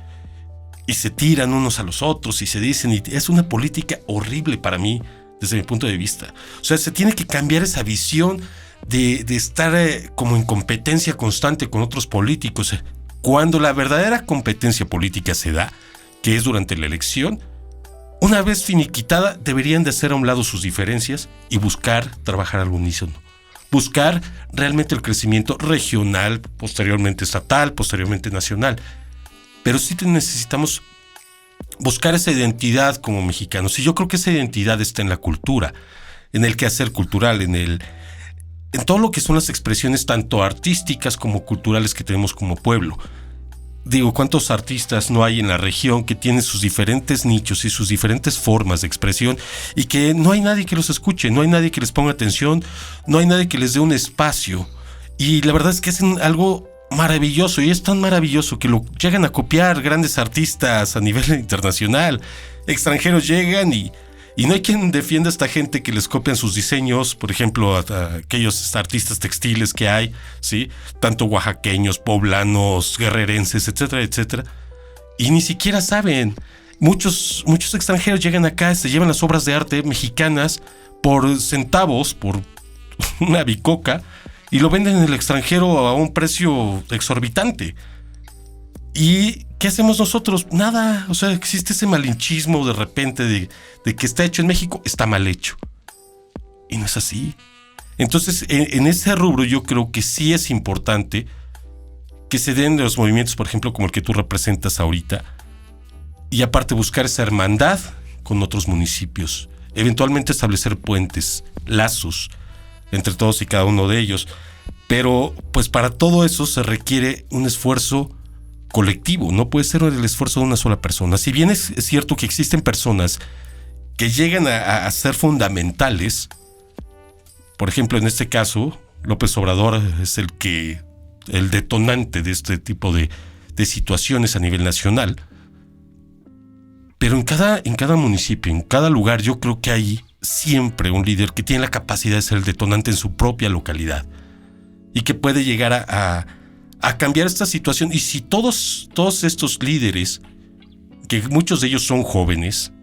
y se tiran unos a los otros y se dicen, y es una política horrible para mí desde mi punto de vista. O sea, se tiene que cambiar esa visión de estar como en competencia constante con otros políticos. Cuando la verdadera competencia política se da, que es durante la elección, una vez finiquitada, deberían de hacer a un lado sus diferencias y buscar trabajar al unísono. Buscar realmente el crecimiento regional, posteriormente estatal, posteriormente nacional. Pero sí necesitamos buscar esa identidad como mexicanos. Y yo creo que esa identidad está en la cultura, en el quehacer cultural, en todo lo que son las expresiones tanto artísticas como culturales que tenemos como pueblo. Digo, ¿cuántos artistas no hay en la región que tienen sus diferentes nichos y sus diferentes formas de expresión y que no hay nadie que los escuche, no hay nadie que les ponga atención, no hay nadie que les dé un espacio? Y la verdad es que hacen algo maravilloso, y es tan maravilloso que lo llegan a copiar grandes artistas a nivel internacional. Extranjeros llegan y no hay quien defienda a esta gente que les copian sus diseños, por ejemplo, a aquellos artistas textiles que hay, ¿sí? Tanto oaxaqueños, poblanos, guerrerenses, etcétera, etcétera. Y ni siquiera saben. Muchos extranjeros llegan acá, se llevan las obras de arte mexicanas por centavos, por una bicoca, y lo venden en el extranjero a un precio exorbitante. ¿Y qué hacemos nosotros? Nada. O sea, existe ese malinchismo de repente de que está hecho en México, está mal hecho. Y no es así. Entonces, en ese rubro yo creo que sí es importante que se den los movimientos, por ejemplo, como el que tú representas ahorita, y aparte buscar esa hermandad con otros municipios, eventualmente establecer puentes, lazos entre todos y cada uno de ellos. Pero pues para todo eso se requiere un esfuerzo colectivo, no puede ser el esfuerzo de una sola persona. Si bien es cierto que existen personas que llegan a ser fundamentales, por ejemplo, en este caso, López Obrador es el detonante de este tipo de situaciones a nivel nacional. Pero en cada municipio, en cada lugar, yo creo que hay siempre un líder que tiene la capacidad de ser el detonante en su propia localidad y que puede llegar a cambiar esta situación. Y si todos estos líderes, que muchos de ellos son jóvenes,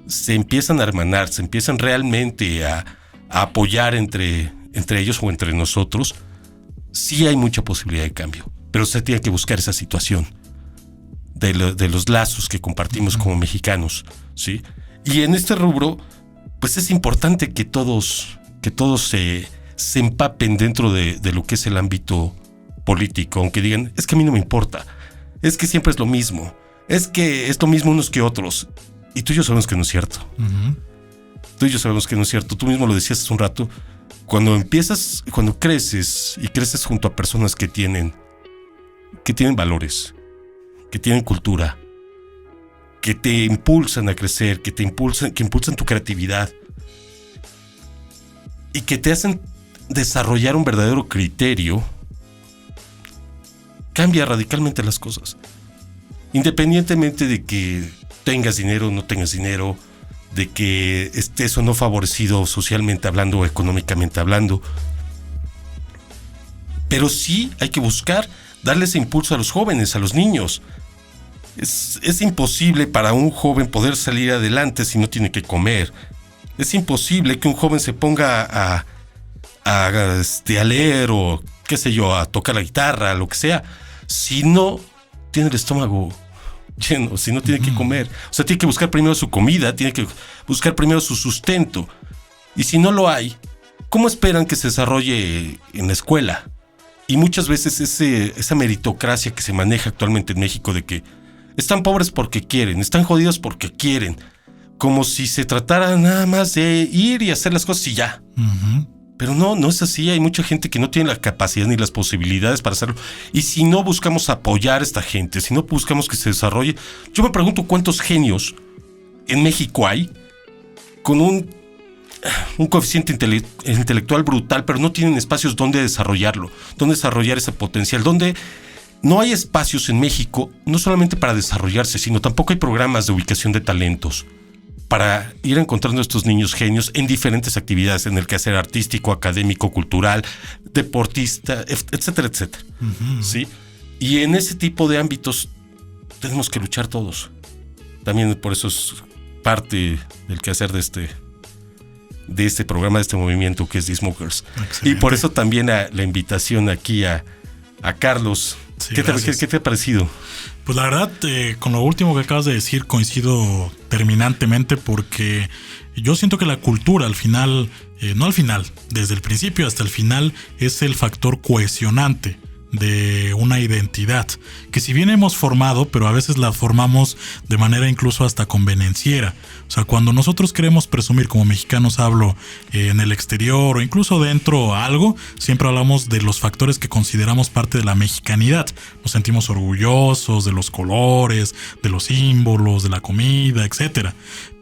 se empiezan a hermanar, se empiezan realmente a apoyar entre ellos o entre nosotros, sí hay mucha posibilidad de cambio. Pero se tiene que buscar esa situación de los lazos que compartimos como mexicanos, ¿sí? Y en este rubro, pues es importante que todos se empapen dentro de lo que es el ámbito político, aunque digan, es que a mí no me importa, es que siempre es lo mismo, es que es lo mismo unos que otros. Y tú y yo sabemos que no es cierto. Tú y yo sabemos que no es cierto. Tú mismo lo decías hace un rato. Cuando creces y creces junto a personas que tienen valores, que tienen cultura, que te impulsan a crecer, que impulsan tu creatividad y que te hacen desarrollar un verdadero criterio, cambia radicalmente las cosas. Independientemente de que tengas dinero o no tengas dinero, de que estés o no favorecido socialmente hablando o económicamente hablando. Pero sí hay que buscar darle ese impulso a los jóvenes, a los niños. Es imposible para un joven poder salir adelante si no tiene que comer. Es imposible que un joven se ponga a leer o qué sé yo, a tocar la guitarra, lo que sea, si no tiene el estómago lleno, si no tiene que comer. O sea, tiene que buscar primero su comida, tiene que buscar primero su sustento. Y si no lo hay, ¿cómo esperan que se desarrolle en la escuela? Y muchas veces esa meritocracia que se maneja actualmente en México de que están pobres porque quieren, están jodidos porque quieren, como si se tratara nada más de ir y hacer las cosas y ya. Pero no es así. Hay mucha gente que no tiene la capacidad ni las posibilidades para hacerlo. Y si no buscamos apoyar a esta gente, si no buscamos que se desarrolle, yo me pregunto cuántos genios en México hay con un coeficiente intelectual brutal, pero no tienen espacios donde desarrollarlo, donde desarrollar ese potencial, donde no hay espacios en México, no solamente para desarrollarse, sino tampoco hay programas de ubicación de talentos para ir encontrando a estos niños genios en diferentes actividades, en el quehacer artístico, académico, cultural, deportista, etcétera, etcétera. ¿Sí? Y en ese tipo de ámbitos tenemos que luchar todos. También por eso es parte del quehacer de este programa, de este movimiento que es The Smokers. Excelente. Y por eso también la invitación aquí a Carlos. Sí, ¿Qué te ha parecido?
Pues la verdad, con lo último que acabas de decir coincido terminantemente, porque yo siento que la cultura al final, no al final, desde el principio hasta el final, es el factor cohesionante de una identidad, que si bien hemos formado, pero a veces la formamos de manera incluso hasta convenenciera. O sea, cuando nosotros queremos presumir como mexicanos, hablo en el exterior o incluso dentro algo, siempre hablamos de los factores que consideramos parte de la mexicanidad. Nos sentimos orgullosos de los colores, de los símbolos, de la comida, etcétera.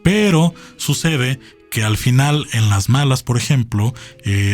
Pero sucede que al final en las malas, por ejemplo,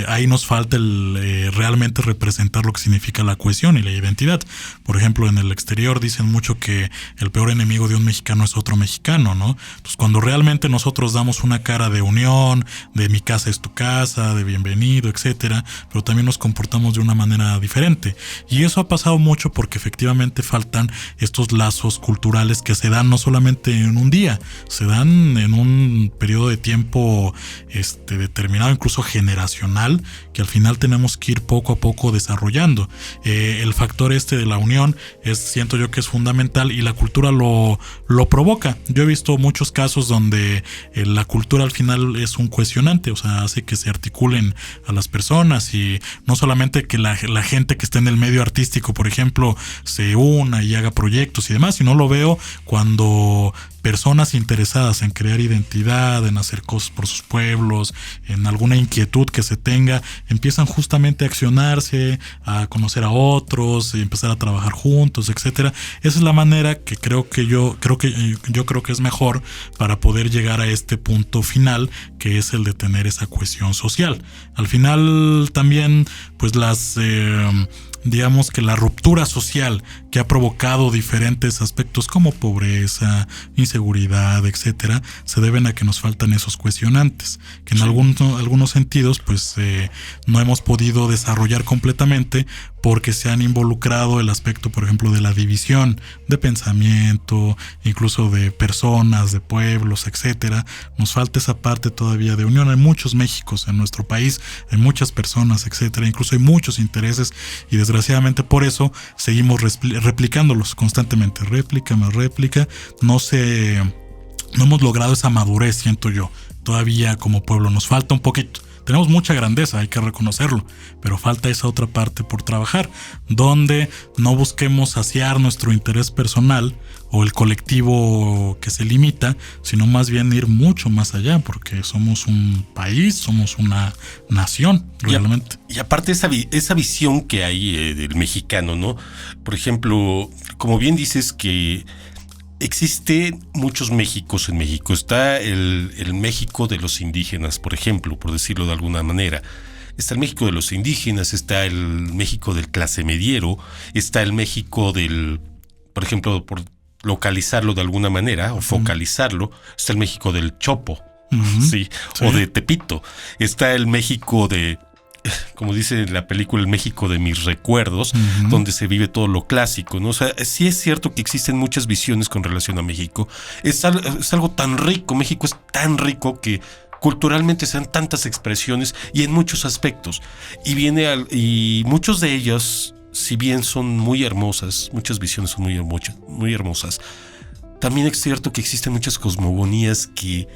ahí nos falta el realmente representar lo que significa la cohesión y la identidad. Por ejemplo, en el exterior dicen mucho que el peor enemigo de un mexicano es otro mexicano, ¿no? Entonces, cuando realmente nosotros damos una cara de unión, de mi casa es tu casa, de bienvenido, etcétera, pero también nos comportamos de una manera diferente. Y eso ha pasado mucho porque efectivamente faltan estos lazos culturales que se dan no solamente en un día, se dan en un periodo de tiempo determinado, incluso generacional, que al final tenemos que ir poco a poco desarrollando. El factor de la unión siento yo que es fundamental y la cultura lo provoca. Yo he visto muchos casos donde la cultura al final es un cohesionante, o sea, hace que se articulen a las personas y no solamente que la gente que está en el medio artístico, por ejemplo, se una y haga proyectos y demás, sino lo veo cuando personas interesadas en crear identidad, en hacer cosas por sus pueblos, en alguna inquietud que se tenga, empiezan justamente a accionarse, a conocer a otros, y empezar a trabajar juntos, etcétera. Esa es la manera que yo creo que es mejor para poder llegar a este punto final, que es el de tener esa cohesión social. Al final también, pues digamos que la ruptura social que ha provocado diferentes aspectos como pobreza, inseguridad, etcétera, se deben a que nos faltan esos cohesionantes, que en algunos sentidos pues no hemos podido desarrollar completamente porque se han involucrado el aspecto, por ejemplo, de la división de pensamiento, incluso de personas, de pueblos, etcétera. Nos falta esa parte todavía de unión. Hay muchos Méxicos en nuestro país, hay muchas personas, etcétera. Incluso hay muchos intereses y desgraciadamente por eso seguimos replicándolos constantemente. Réplica más réplica. No hemos logrado esa madurez, siento yo. Todavía como pueblo nos falta un poquito. Tenemos mucha grandeza, hay que reconocerlo, pero falta esa otra parte por trabajar, donde no busquemos saciar nuestro interés personal o el colectivo que se limita, sino más bien ir mucho más allá, porque somos un país, somos una nación, realmente.
Y aparte esa visión que hay del mexicano, ¿no? Por ejemplo, como bien dices que existen muchos Méxicos en México. Está el México de los indígenas, por ejemplo, por decirlo de alguna manera. Está el México de los indígenas, está el México del clase mediero, está el México por ejemplo, por localizarlo de alguna manera o focalizarlo, está el México del Chopo, sí, o de Tepito. Está el México como dice en la película, el México de mis recuerdos, donde se vive todo lo clásico, ¿no? O sea, sí es cierto que existen muchas visiones con relación a México. Es algo tan rico, México es tan rico que culturalmente se dan tantas expresiones y en muchos aspectos. Y muchos de ellos, si bien son muy hermosas, muchas visiones son muy hermosas, también es cierto que existen muchas cosmogonías que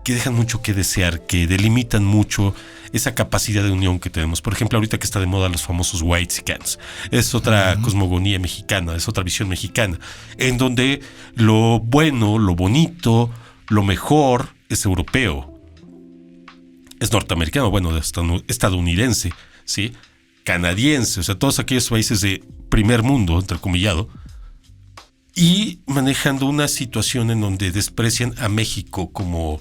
dejan mucho que desear, que delimitan mucho esa capacidad de unión que tenemos. Por ejemplo, ahorita que está de moda los famosos Whitexicans, es otra cosmogonía mexicana, es otra visión mexicana, en donde lo bueno, lo bonito, lo mejor es europeo, es norteamericano, bueno, estadounidense, ¿sí? Canadiense, o sea, todos aquellos países de primer mundo, entrecomillado, y manejando una situación en donde desprecian a México como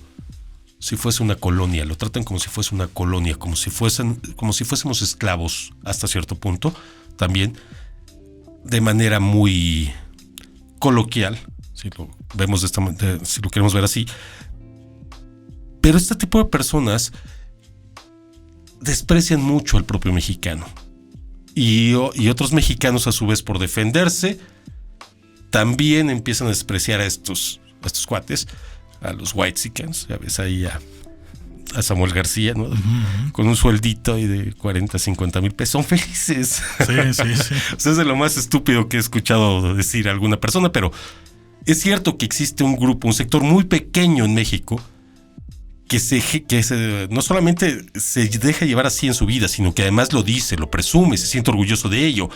si fuese una colonia, lo tratan como si fuese una colonia, como si fuésemos esclavos hasta cierto punto, también de manera muy coloquial, si lo vemos de esta manera, si lo queremos ver así. Pero este tipo de personas desprecian mucho al propio mexicano y otros mexicanos a su vez, por defenderse, también empiezan a despreciar a estos cuates, a los Whitexicans. Ya ves ahí a Samuel García, ¿no? Con un sueldito ahí de 40, 50 mil pesos. Son felices.
Sí.
O sea, es de lo más estúpido que he escuchado decir a alguna persona, pero es cierto que existe un sector muy pequeño en México que no solamente se deja llevar así en su vida, sino que además lo dice, lo presume, se siente orgulloso de ello.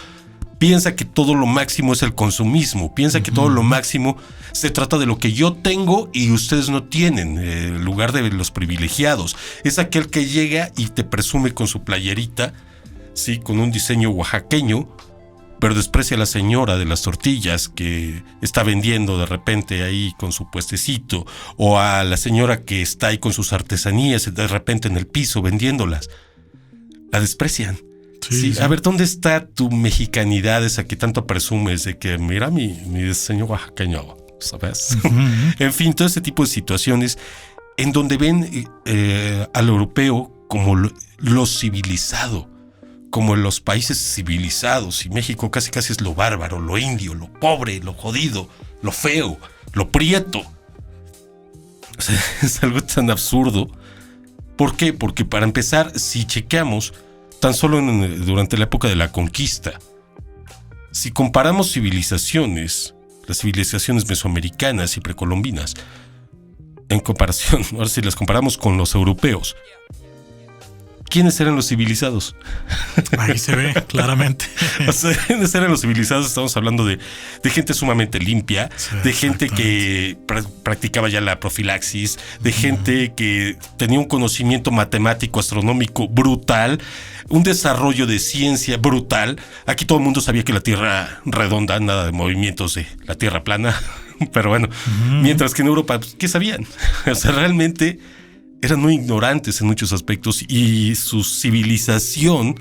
Piensa que todo lo máximo es el consumismo, piensa que todo lo máximo se trata de lo que yo tengo y ustedes no tienen, en lugar de los privilegiados. Es aquel que llega y te presume con su playerita, sí, con un diseño oaxaqueño, pero desprecia a la señora de las tortillas que está vendiendo de repente ahí con su puestecito, o a la señora que está ahí con sus artesanías de repente en el piso vendiéndolas. La desprecian. Sí. A ver, ¿dónde está tu mexicanidad esa que tanto presumes de que mira mi diseño oaxaqueño, ¿sabes? En fin, todo ese tipo de situaciones en donde ven al europeo como lo civilizado, como en los países civilizados, y México casi es lo bárbaro, lo indio, lo pobre, lo jodido, lo feo, lo prieto. O sea, es algo tan absurdo. ¿Por qué? Porque para empezar, si chequeamos tan solo durante la época de la conquista, si comparamos civilizaciones, las civilizaciones mesoamericanas y precolombinas, en comparación, ahora si las comparamos con los europeos, ¿quiénes eran los civilizados?
Ahí se ve claramente.
O sea, ¿quiénes eran los civilizados? Estamos hablando de gente sumamente limpia, sí, de gente que practicaba ya la profilaxis, de gente que tenía un conocimiento matemático, astronómico brutal, un desarrollo de ciencia brutal. Aquí todo el mundo sabía que la Tierra redonda, nada de movimientos de la Tierra plana. Pero bueno, mientras que en Europa, pues, ¿qué sabían? O sea, realmente eran muy ignorantes en muchos aspectos y su civilización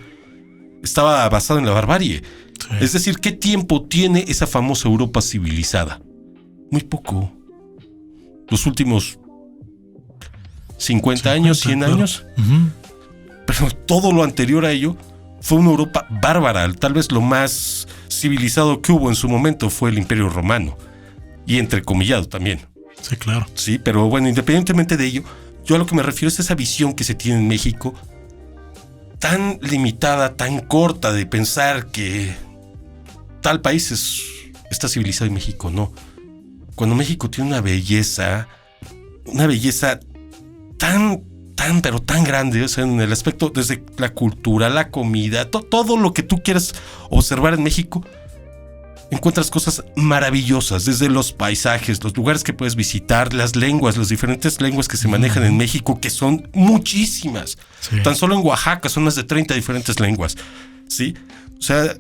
estaba basada en la barbarie. Sí. Es decir, ¿qué tiempo tiene esa famosa Europa civilizada? Muy poco. Los últimos 50 años, 100 claro. años. Pero todo lo anterior a ello fue una Europa bárbara. Tal vez lo más civilizado que hubo en su momento fue el Imperio Romano. Y entrecomillado también.
Sí, claro.
Sí, pero bueno, independientemente de ello, yo a lo que me refiero es esa visión que se tiene en México, tan limitada, tan corta, de pensar que tal país está civilizado y México no. Cuando México tiene una belleza pero tan grande, o sea, en el aspecto desde la cultura, la comida, todo lo que tú quieras observar en México, encuentras cosas maravillosas, desde los paisajes, los lugares que puedes visitar, las lenguas, las diferentes lenguas que se manejan en México, que son muchísimas. Sí. Tan solo en Oaxaca son más de 30 diferentes lenguas, ¿sí? O sea,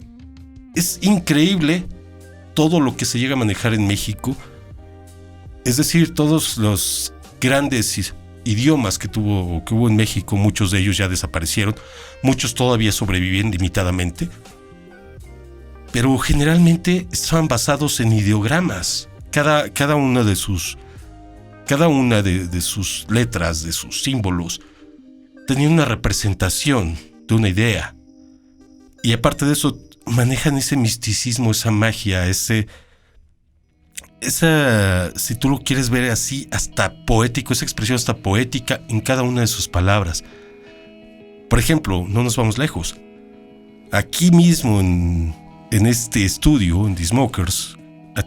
es increíble todo lo que se llega a manejar en México. Es decir, todos los grandes idiomas que hubo en México, muchos de ellos ya desaparecieron, muchos todavía sobreviven limitadamente. Pero generalmente estaban basados en ideogramas. Cada una de sus letras, de sus símbolos, tenía una representación de una idea. Y aparte de eso, manejan ese misticismo, esa magia, si tú lo quieres ver así, hasta poético, esa expresión hasta poética en cada una de sus palabras. Por ejemplo, no nos vamos lejos. Aquí mismo en este estudio, en The Smokers,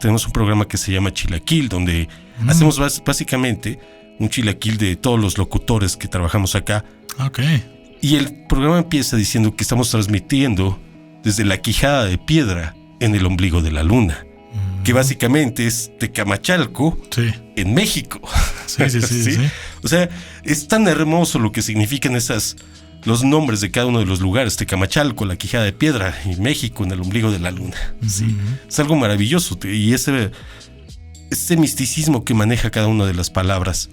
tenemos un programa que se llama Chilaquil, donde hacemos básicamente un chilaquil de todos los locutores que trabajamos acá.
Okay.
Y el programa empieza diciendo que estamos transmitiendo desde la Quijada de Piedra en el ombligo de la luna, que básicamente es Tecamachalco, sí, en México.
Sí.
O sea, es tan hermoso lo que significan los nombres de cada uno de los lugares: Tecamachalco, la Quijada de Piedra, y México en el ombligo de la luna. Sí, es algo maravilloso, y ese misticismo que maneja cada una de las palabras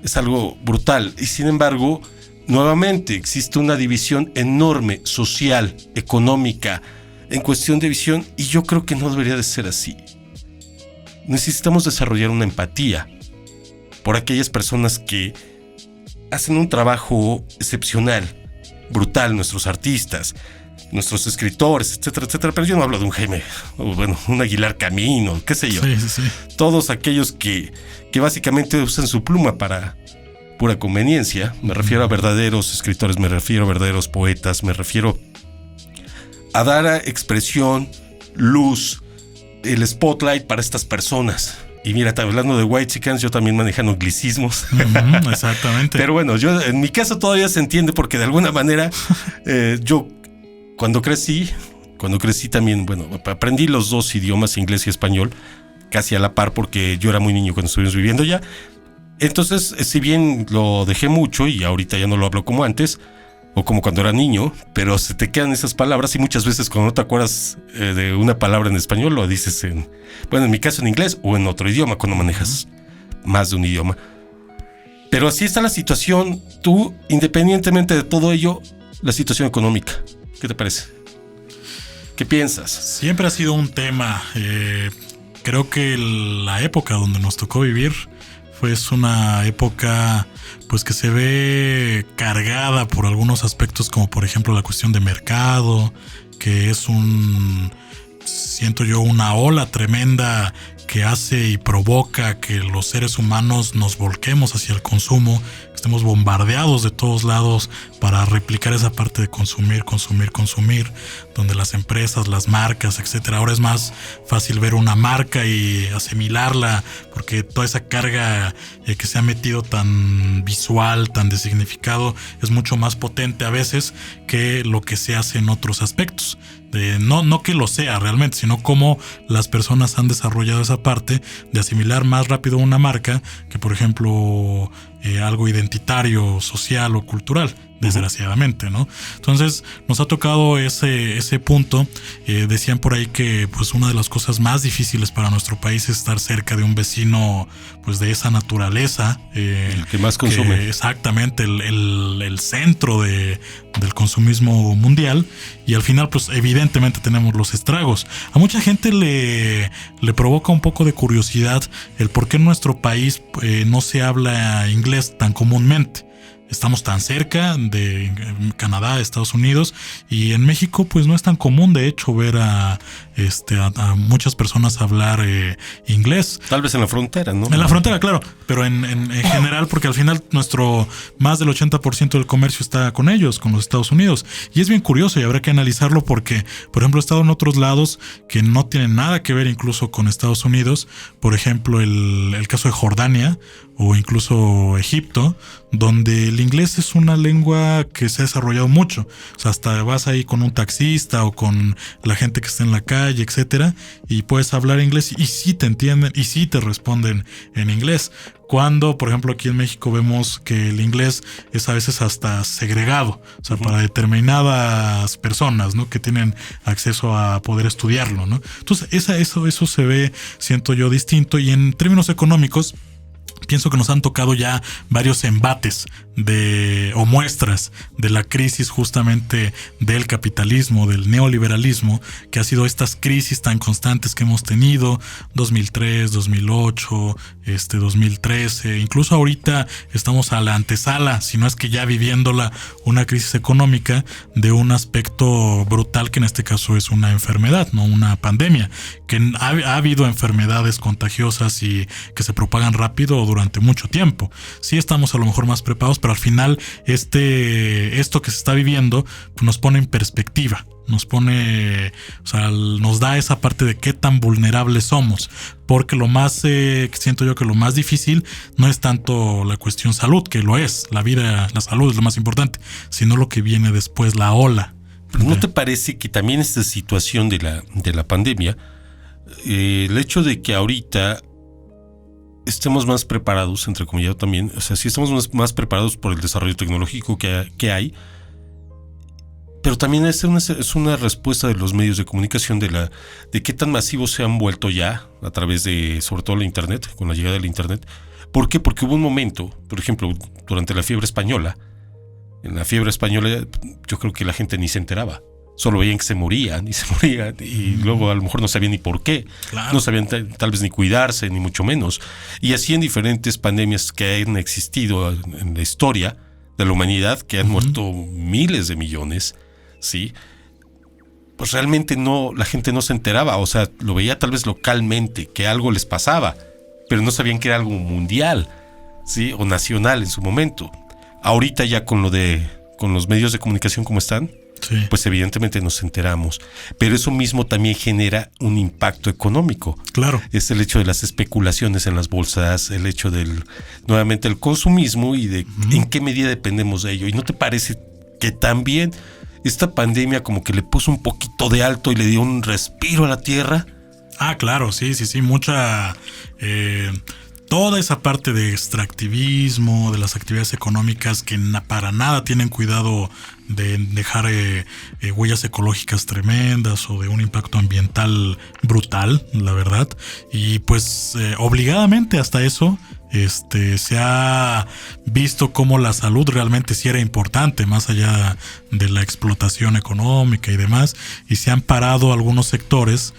es algo brutal. Y sin embargo, nuevamente existe una división enorme, social, económica, en cuestión de visión, y yo creo que no debería de ser así. Necesitamos desarrollar una empatía por aquellas personas que hacen un trabajo excepcional, brutal, nuestros artistas, nuestros escritores, etcétera, etcétera. Pero yo no hablo de un Jaime, un Aguilar Camino, qué sé yo.
Sí.
Todos aquellos que básicamente usan su pluma para pura conveniencia. Me refiero a verdaderos escritores, me refiero a verdaderos poetas, me refiero a dar expresión, luz, el spotlight para estas personas. Y mira, hablando de whitexicans, yo también manejando anglicismos.
Exactamente.
Pero bueno, yo en mi caso todavía se entiende, porque de alguna manera yo cuando crecí también, aprendí los dos idiomas, inglés y español, casi a la par, porque yo era muy niño cuando estuvimos viviendo allá. Entonces, si bien lo dejé mucho y ahorita ya no lo hablo como antes, o como cuando era niño, pero se te quedan esas palabras y muchas veces cuando no te acuerdas de una palabra en español lo dices en mi caso en inglés o en otro idioma cuando manejas más de un idioma. Pero así está la situación. Tú, independientemente de todo ello, la situación económica, ¿qué te parece? ¿Qué piensas?
Siempre ha sido un tema. Creo que la época donde nos tocó vivir fue una época pues que se ve cargada por algunos aspectos, como por ejemplo la cuestión de mercado, que es siento yo, una ola tremenda que hace y provoca que los seres humanos nos volquemos hacia el consumo, estemos bombardeados de todos lados para replicar esa parte de consumir, donde las empresas, las marcas, etcétera. Ahora es más fácil ver una marca y asimilarla, porque toda esa carga que se ha metido tan visual, tan de significado, es mucho más potente a veces que lo que se hace en otros aspectos. No que lo sea realmente, sino cómo las personas han desarrollado esa parte de asimilar más rápido una marca que, por ejemplo, algo identitario, social o cultural, desgraciadamente, ¿no? Entonces nos ha tocado ese punto. Decían por ahí que pues una de las cosas más difíciles para nuestro país es estar cerca de un vecino pues de esa naturaleza,
el que más consume.
Exactamente, el centro del consumismo mundial, y al final pues evidentemente tenemos los estragos. A mucha gente le provoca un poco de curiosidad el por qué en nuestro país no se habla inglés tan comúnmente. Estamos tan cerca de Canadá, Estados Unidos, y en México pues no es tan común, de hecho, ver a muchas personas hablar inglés.
Tal vez en la frontera, ¿no?
En la frontera, claro, pero en general, porque al final más del 80% del comercio está con ellos, con los Estados Unidos. Y es bien curioso y habrá que analizarlo porque, por ejemplo, he estado en otros lados que no tienen nada que ver incluso con Estados Unidos. Por ejemplo, el caso de Jordania o incluso Egipto, donde el inglés es una lengua que se ha desarrollado mucho. O sea, hasta vas ahí con un taxista o con la gente que está en la calle, etcétera, y puedes hablar inglés y sí te entienden y sí te responden en inglés. Cuando, por ejemplo, aquí en México vemos que el inglés es a veces hasta segregado, o sea, para determinadas personas, ¿no?, que tienen acceso a poder estudiarlo, ¿no? Entonces, eso se ve, siento yo, distinto. Y en términos económicos, pienso que nos han tocado ya varios embates o muestras de la crisis justamente del capitalismo, del neoliberalismo, que ha sido estas crisis tan constantes que hemos tenido, 2003, 2008, 2013, incluso ahorita estamos a la antesala, si no es que ya viviéndola, una crisis económica de un aspecto brutal que en este caso es una enfermedad, no una pandemia, que ha habido enfermedades contagiosas y que se propagan rápido durante mucho tiempo. Sí estamos a lo mejor más preparados, pero al final esto que se está viviendo pues nos pone en perspectiva, nos da esa parte de qué tan vulnerables somos, porque siento yo que lo más difícil no es tanto la cuestión salud, que lo es, la vida, la salud es lo más importante, sino lo que viene después, la ola.
Pero ¿no te parece que también esta situación de la pandemia, el hecho de que ahorita estemos más preparados, entre comillas también, o sea, sí estamos más preparados por el desarrollo tecnológico que hay, pero también es una respuesta de los medios de comunicación de qué tan masivos se han vuelto ya a través de, sobre todo, la internet, con la llegada del internet? ¿Por qué? Porque hubo un momento, por ejemplo, durante la fiebre española. En la fiebre española yo creo que la gente ni se enteraba. Solo veían que se morían y luego a lo mejor no sabían ni por qué. Claro. No sabían tal vez ni cuidarse, ni mucho menos. Y así en diferentes pandemias que han existido en la historia de la humanidad, que han muerto miles de millones, ¿sí? Pues realmente la gente no se enteraba. O sea, lo veía tal vez localmente, que algo les pasaba, pero no sabían que era algo mundial, ¿sí? O nacional en su momento. Ahorita ya con los medios de comunicación como están, sí, pues evidentemente nos enteramos, pero eso mismo también genera un impacto económico.
Claro.
Es el hecho de las especulaciones en las bolsas, el hecho nuevamente el consumismo y de en qué medida dependemos de ello. ¿Y no te parece que también esta pandemia como que le puso un poquito de alto y le dio un respiro a la tierra?
Ah, claro, sí, mucha... toda esa parte de extractivismo, de las actividades económicas que para nada tienen cuidado de dejar huellas ecológicas tremendas o de un impacto ambiental brutal, la verdad. Y pues obligadamente hasta eso se ha visto cómo la salud realmente sí era importante, más allá de la explotación económica y demás, y se han parado algunos sectores,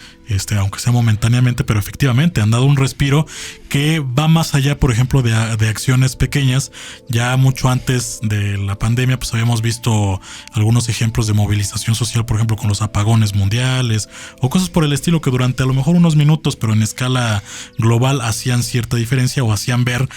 aunque sea momentáneamente, pero efectivamente han dado un respiro que va más allá, por ejemplo, de acciones pequeñas. Ya mucho antes de la pandemia, pues habíamos visto algunos ejemplos de movilización social, por ejemplo, con los apagones mundiales o cosas por el estilo que durante a lo mejor unos minutos, pero en escala global, hacían cierta diferencia o hacían ver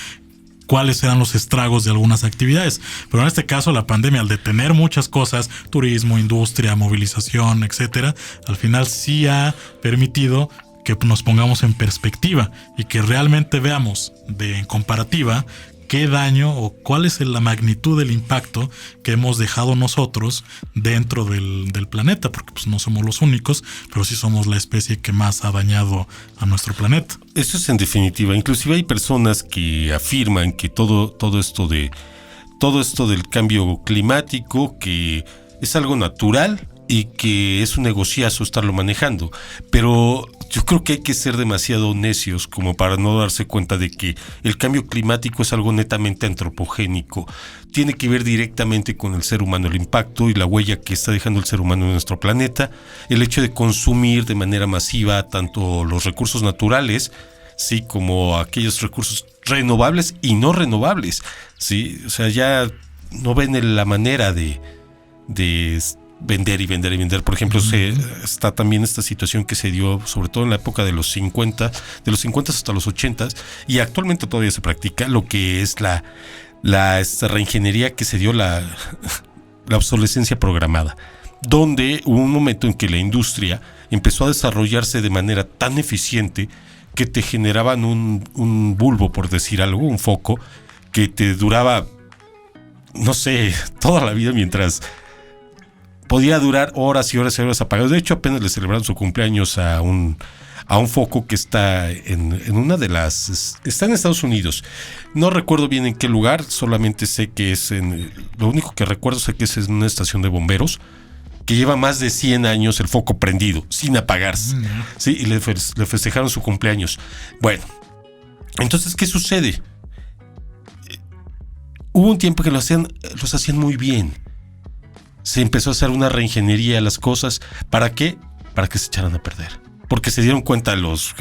cuáles eran los estragos de algunas actividades. Pero en este caso la pandemia, al detener muchas cosas, turismo, industria, movilización, etcétera, al final sí ha permitido que nos pongamos en perspectiva y que realmente veamos en comparativa qué daño o cuál es la magnitud del impacto que hemos dejado nosotros dentro del planeta, porque pues no somos los únicos, pero sí somos la especie que más ha dañado a nuestro planeta.
Eso es en definitiva. Inclusive hay personas que afirman que todo esto del cambio climático, que es algo natural y que es un negociazo estarlo manejando, pero yo creo que hay que ser demasiado necios como para no darse cuenta de que el cambio climático es algo netamente antropogénico. Tiene que ver directamente con el ser humano, el impacto y la huella que está dejando el ser humano en nuestro planeta, el hecho de consumir de manera masiva tanto los recursos naturales, sí, como aquellos recursos renovables y no renovables, sí, o sea, ya no ven la manera de vender y vender y vender. Por ejemplo, está también esta situación que se dio sobre todo en la época de los 50 hasta los 80, y actualmente todavía se practica lo que es la reingeniería, que se dio la obsolescencia programada, donde hubo un momento en que la industria empezó a desarrollarse de manera tan eficiente que te generaban un bulbo, por decir algo, un foco que te duraba, no sé, toda la vida, mientras podía durar horas y horas y horas apagado. De hecho, apenas le celebraron su cumpleaños a un foco que está en una de las... Está en Estados Unidos. No recuerdo bien en qué lugar, solamente sé que es lo único que recuerdo es que es en una estación de bomberos que lleva más de 100 años el foco prendido, sin apagarse. Sí, y le festejaron su cumpleaños. Bueno, entonces, ¿qué sucede? Hubo un tiempo que los hacían muy bien. Se empezó a hacer una reingeniería de las cosas. ¿Para qué? Para que se echaran a perder. Porque se dieron cuenta todos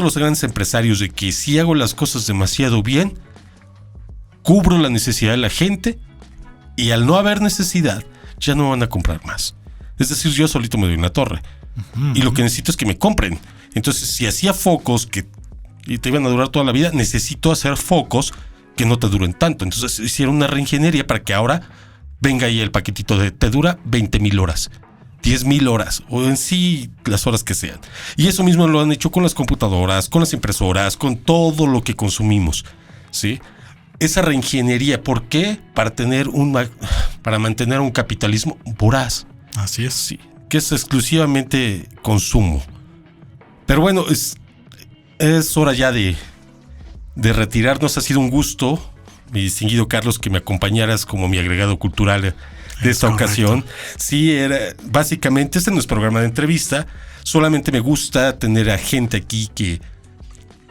los grandes empresarios de que si hago las cosas demasiado bien, cubro la necesidad de la gente, y al no haber necesidad, ya no van a comprar más. Es decir, yo solito me doy una torre. Y lo que necesito es que me compren. Entonces, si hacía focos que te iban a durar toda la vida, necesito hacer focos que no te duren tanto. Entonces hicieron una reingeniería para que ahora venga ahí el paquetito de te dura 20,000 horas, 10,000 horas, o en sí las horas que sean. Y eso mismo lo han hecho con las computadoras, con las impresoras, con todo lo que consumimos, ¿sí? Esa reingeniería, ¿por qué? Para mantener un capitalismo voraz.
Así es.
Sí, que es exclusivamente consumo. Pero bueno, es hora ya de retirarnos. Ha sido un gusto, mi distinguido Carlos, que me acompañaras como mi agregado cultural de esta ocasión. Sí, básicamente este no es programa de entrevista, solamente me gusta tener a gente aquí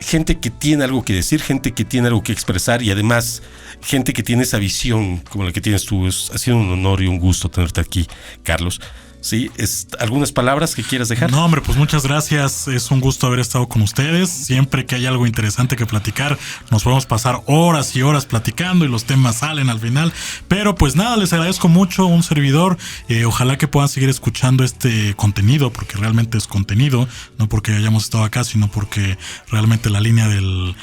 gente que tiene algo que decir, gente que tiene algo que expresar, y además gente que tiene esa visión como la que tienes tú. Ha sido un honor y un gusto tenerte aquí, Carlos. ¿Sí? ¿Algunas palabras que quieras dejar?
No, hombre, pues muchas gracias. Es un gusto haber estado con ustedes. Siempre que hay algo interesante que platicar, nos podemos pasar horas y horas platicando y los temas salen al final. Pero pues nada, les agradezco mucho, un servidor. Ojalá que puedan seguir escuchando este contenido, porque realmente es contenido, no porque hayamos estado acá, sino porque realmente la línea del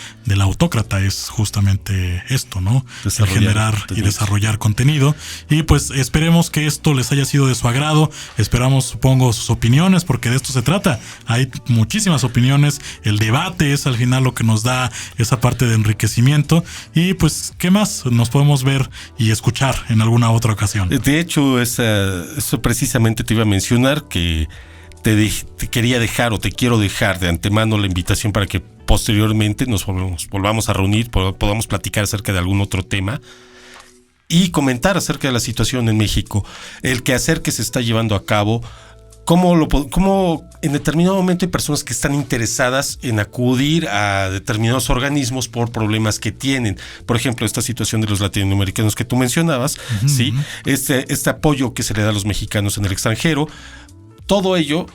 autócrata es justamente esto, ¿no? Generar y desarrollar contenido. Y pues esperemos que esto les haya sido de su agrado. Esperamos, supongo, sus opiniones, porque de esto se trata. Hay muchísimas opiniones. El debate es al final lo que nos da esa parte de enriquecimiento. Y pues, ¿qué más? Nos podemos ver y escuchar en alguna otra ocasión.
De hecho, eso precisamente te iba a mencionar, que te quería dejar o te quiero dejar de antemano la invitación para que posteriormente nos volvamos a reunir, podamos platicar acerca de algún otro tema y comentar acerca de la situación en México, el quehacer que se está llevando a cabo, cómo en determinado momento hay personas que están interesadas en acudir a determinados organismos por problemas que tienen. Por ejemplo, esta situación de los latinoamericanos que tú mencionabas, ¿sí? Este apoyo que se le da a los mexicanos en el extranjero, todo ello.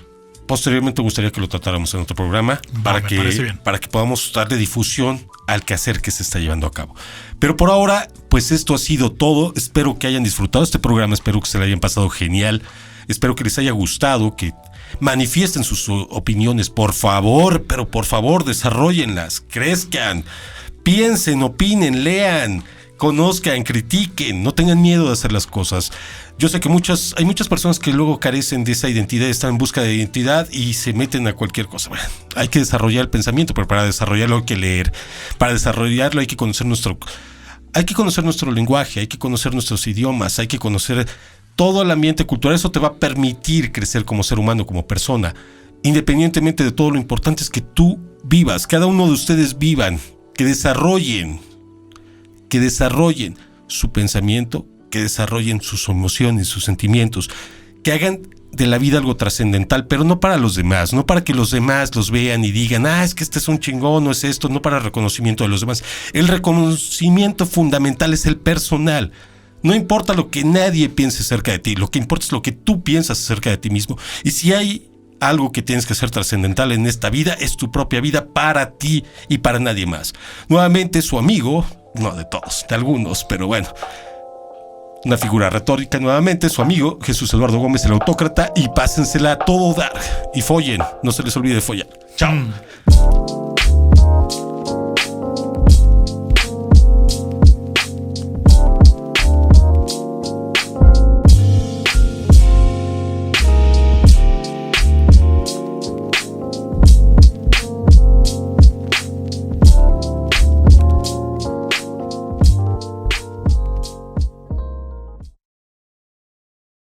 Posteriormente me gustaría que lo tratáramos en otro programa para que podamos darle difusión al quehacer que se está llevando a cabo. Pero por ahora, pues esto ha sido todo. Espero que hayan disfrutado este programa, espero que se le hayan pasado genial, espero que les haya gustado, que manifiesten sus opiniones, por favor, pero por favor, desarróllenlas, crezcan, piensen, opinen, lean, conozcan, critiquen, no tengan miedo de hacer las cosas. Yo sé que hay muchas personas que luego carecen de esa identidad, están en busca de identidad y se meten a cualquier cosa. Bueno, hay que desarrollar el pensamiento, pero para desarrollarlo hay que leer. Para desarrollarlo hay que conocer nuestro lenguaje, hay que conocer nuestros idiomas, hay que conocer todo el ambiente cultural. Eso te va a permitir crecer como ser humano, como persona. Independientemente de todo, lo importante es que tú vivas, cada uno de ustedes vivan, que desarrollen su pensamiento, que desarrollen sus emociones, sus sentimientos, que hagan de la vida algo trascendental, pero no para los demás, no para que los demás los vean y digan, es que este es un chingón, no es esto, no para el reconocimiento de los demás. El reconocimiento fundamental es el personal. No importa lo que nadie piense acerca de ti, lo que importa es lo que tú piensas acerca de ti mismo. Y si hay algo que tienes que hacer trascendental en esta vida, es tu propia vida para ti y para nadie más. Nuevamente, su amigo, no de todos, de algunos, pero bueno, una figura retórica nuevamente, su amigo Jesús Eduardo Gómez, el autócrata, y pásensela a todo dar y follen, no se les olvide follar. Chao.